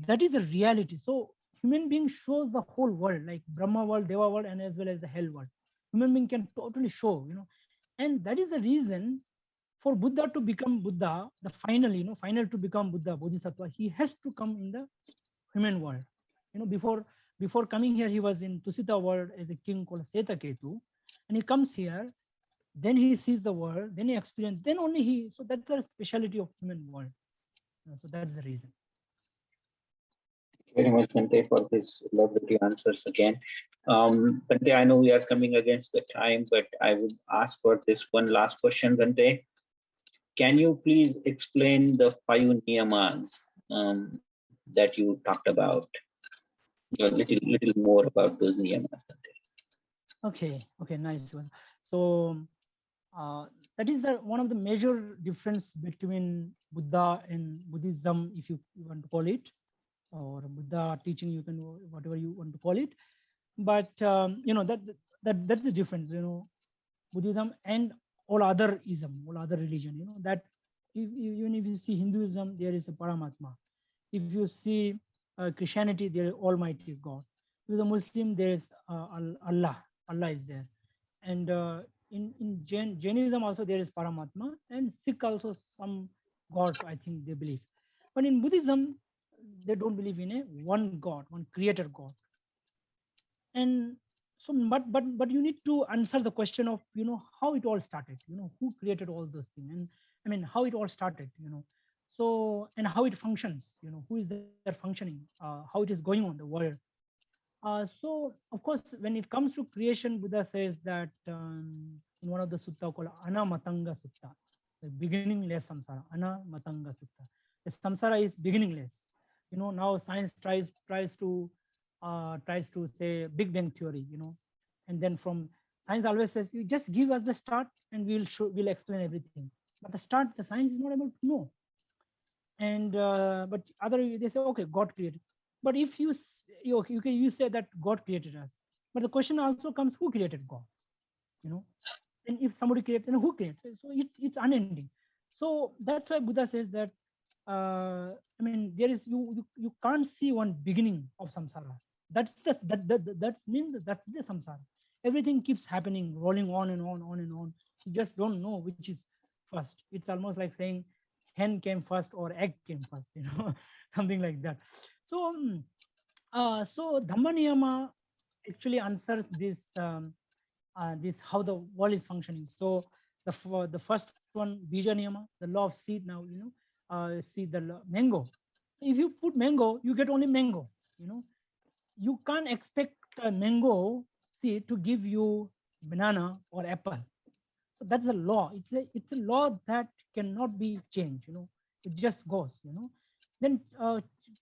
that is the reality. So human being shows the whole world, like Brahma world, Deva world, and as well as the hell world. Human being can totally show. And that is the reason for Buddha to become Buddha, the final to become Buddha, Bodhisattva, he has to come in the human world. Before coming here, he was in Tusita world as a king called Setaketu, and he comes here, then he sees the world, then he experiences, then only he. So that's the speciality of human world. So that's the reason. Very much, Bante, for this lovely answers again. Bante, I know we are coming against the time, but I would ask for this one last question, Bante. Can you please explain the 5 niyamas that you talked about? A little more about those niyamas. Okay, nice one. So that is one of the major difference between Buddha and Buddhism, if you want to call it, or Buddha teaching, you can, whatever you want to call it. But that's the difference. Buddhism and all other ism, all other religion. That even if you see Hinduism, there is a Paramatma. If you see Christianity, there is Almighty God. If you are a Muslim, there is Allah. Allah is there. And in Jainism also there is Paramatma, and Sikh also some gods, I think they believe. But in Buddhism, they don't believe in a one God, one creator God. And so, but you need to answer the question of how it all started. Who created all those things, and I mean how it all started. So, and how it functions. Who is there functioning? How it is going on the world. So, of course, when it comes to creation, Buddha says that in one of the sutta called Anamatanga Sutta, the beginningless samsara, Anamatanga Sutta. The samsara is beginningless. Now science tries to say Big Bang theory, and then from science always says, you just give us the start and we'll explain everything. But the start, the science is not able to know. And but they say, okay, God created. But if you say that God created us, but the question also comes, who created God? And if somebody created, then who created? So it's unending. So that's why Buddha says that I mean, there is you can't see one beginning of samsara. That's the samsara. Everything keeps happening, rolling on and on and on. You just don't know which is first. It's almost like saying hen came first or egg came first, something like that. So so Dhamma Niyama actually answers this this how the world is functioning. So the first one, Bija Niyama, the law of seed. Now see the mango. So if you put mango, you get only mango. you can't expect a mango seed to give you banana or apple. So that's a law. It's a law that cannot be changed. It just goes. Then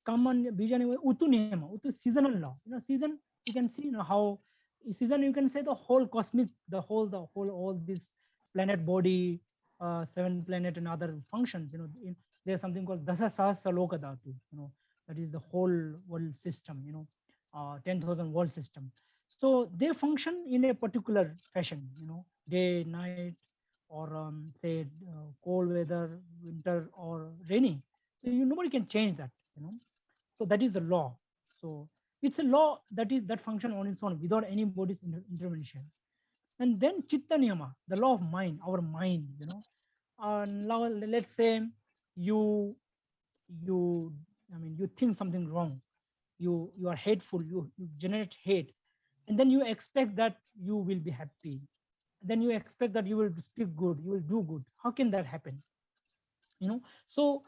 common vision utu niyama, utu seasonal law. Season, you can see how season, you can say the whole cosmic, the whole all this planet body, seven planet and other functions. There's something called dasa sahasra loka dhatu. That is the whole world system. 10,000 world system. So they function in a particular fashion. Day, night, or say cold weather, winter or rainy. So nobody can change that. So that is the law. So it's a law that function on its own without anybody's intervention. And then chitta niyama, the law of mind, our mind. Now let's say you you you think something wrong, you are hateful, you generate hate, and then you expect that you will be happy, then you expect that you will speak good, you will do good. How can that happen? So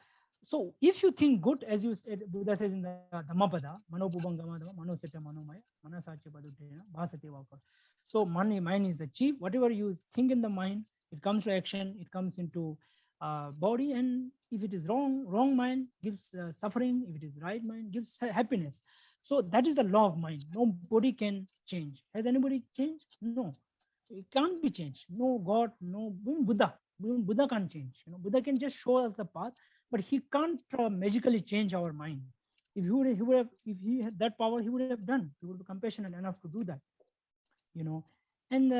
if you think good, as you said, Buddha says in the Dhammapada, manopubangama manoseta manomaya manasacha padutena bhasate vaka. So mind is the chief. Whatever you think in the mind, it comes to action, it comes into body. And if it is wrong mind gives suffering. If it is right mind gives happiness. So that is the law of mind. Nobody can change. Has anybody changed? No, it can't be changed. No God, no even Buddha. Even Buddha can't change. Buddha can just show us the path, but he can't magically change our mind. If he had that power, he would have done. He would be compassionate enough to do that. you know and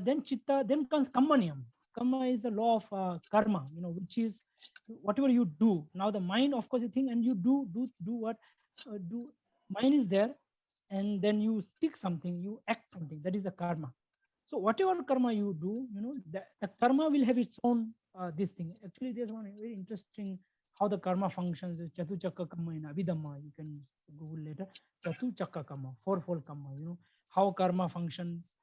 then chitta, then comes kammaniyam. Karma is the law of karma, which is whatever you do. Now the mind, of course, you think and you do what do. Mind is there, and then you speak something, you act something. That is the karma. So whatever karma you do, the karma will have its own this thing. Actually, there's one very interesting how the karma functions. Chatu chakka karma in Abhidhamma. You can Google later. Chatu chakka karma, fourfold karma. How karma functions.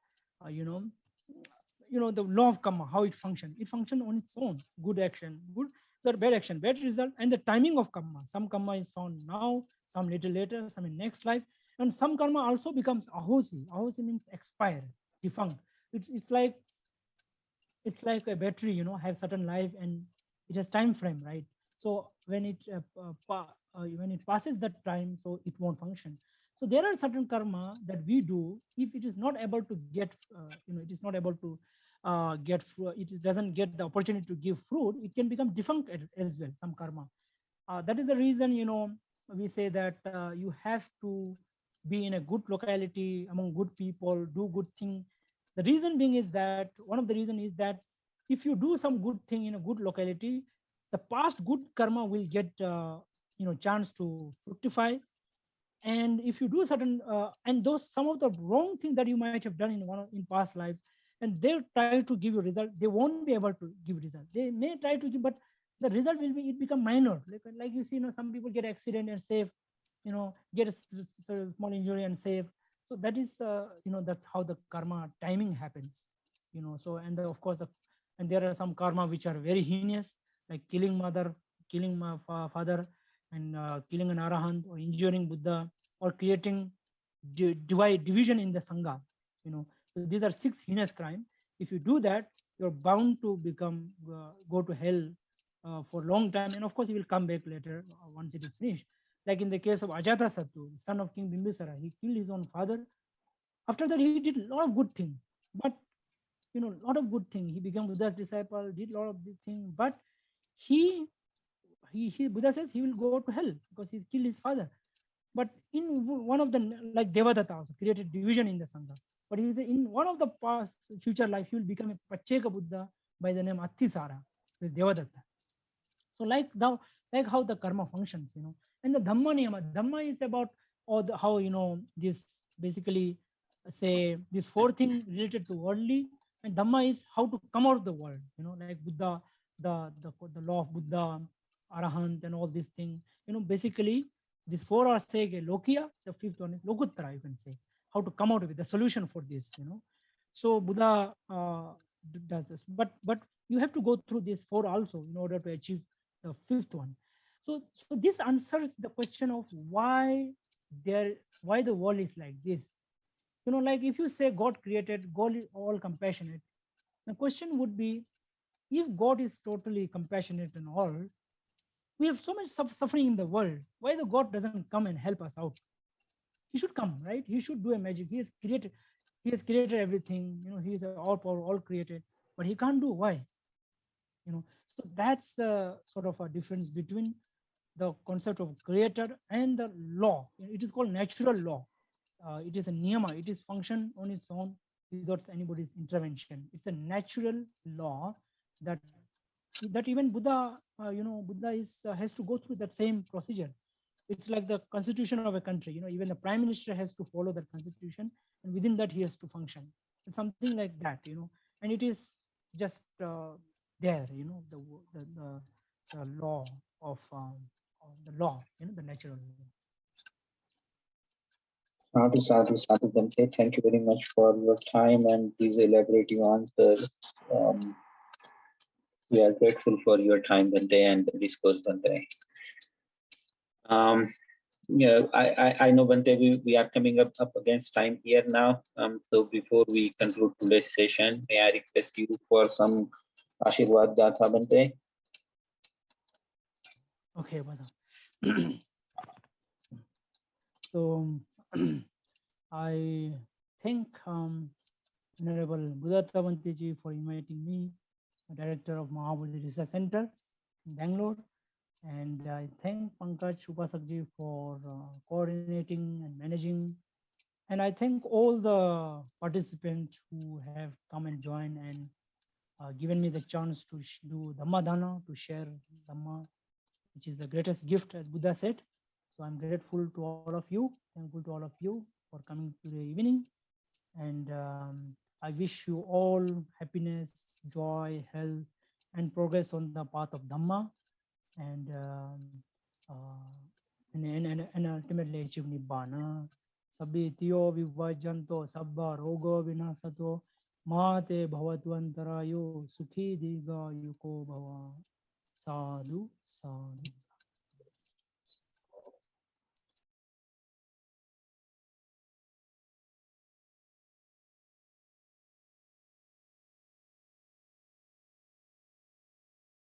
Uh, you know, the law of karma, how it functions. It functions on its own. Good action, good or bad action, bad result, and the timing of karma. Some karma is found now, some little later, some in next life, and some karma also becomes ahosi. Ahosi means expire, defunct. It's like a battery, have certain life, and it has time frame, right? So when it passes that time, so it won't function. So there are certain karma that we do. If it is not able to get it is not able to get doesn't get the opportunity to give fruit, it can become defunct as well, some karma. That is the reason, we say that you have to be in a good locality among good people, do good thing. The reason being is that one of the reason is that if you do some good thing in a good locality, the past good karma will get chance to fructify. And if you do certain and those some of the wrong thing that you might have done in past lives, and they try to give you result, they won't be able to give result. They may try to give, but the result will be, it become minor. Like you see, some people get accident and save, get a small injury and save. So that is that's how the karma timing happens. So and of course and there are some karma which are very heinous, like killing mother, killing my father, and killing an arahant, or injuring Buddha, or creating division in the sangha. So these are 6 heinous crime. If you do that, you're bound to become go to hell for a long time, and of course you will come back later once it is finished. Like in the case of Ajata Sattu, son of King Bimbisara, he killed his own father. After that, he did a lot of good thing, but a lot of good thing. He became Buddha's disciple, did a lot of good thing, but he Buddha says he will go to hell because he's killed his father. But in one of the, like Devadatta also created division in the Sangha. But he said in one of the past future life, he will become a Pacheka Buddha by the name Athisara, the Devadatta. So like how the karma functions, and the Dhamma Niyama. Dhamma is about how this basically say these 4 things related to worldly, and Dhamma is how to come out of the world. Like Buddha, the law of Buddha, Arahant, and all these things. Basically these 4 are say Lokiya. The 5th one is Lokuttara. You can say how to come out of it. The solution for this. So Buddha does this, but you have to go through these 4 also in order to achieve the 5th one. So this answers the question of why why the world is like this. Like if you say God created, God is all compassionate, the question would be, if God is totally compassionate and all, we have so much suffering in the world. Why the God doesn't come and help us out? He should come, right? He should do a magic. He has created everything. He is all power, all created, but he can't do. Why? So that's the sort of a difference between the concept of creator and the law. It is called natural law. It is a niyama. It is function on its own without anybody's intervention. It's a natural law that even Buddha, Buddha has to go through that same procedure. It's like the constitution of a country. Even the prime minister has to follow that constitution, and within that he has to function. It's something like that. And it is just there. The law of the law. The natural law. Sadhu, sadhu, sadhu, Bante. Thank you very much for your time and these elaborative answers. We are grateful for your time, Bante, and the discourse, Bante. Yeah, I know, Bante, we are coming up against time here now. So before we conclude today's session, may I request you for some Ashirwad Gatha, Bante? Okay, Bada. So I thank Honorable Buddha Bante for inviting me, Director of Mahabodhi Research Center in Bangalore. And I thank Pankaj Upasakji for coordinating and managing. And I thank all the participants who have come and joined and given me the chance to do Dhammadana, to share Dhamma, which is the greatest gift, as Buddha said. So I'm grateful to all of you, thankful to all of you for coming today evening. And I wish you all happiness, joy, health, and progress on the path of Dhamma, and ultimately achieve Nibbana. Sabbi tiyo vivajanto sabba rogo vinasato mate bhavatu antarayo sukhi diga yuko bhava. Sadhu, sadhu.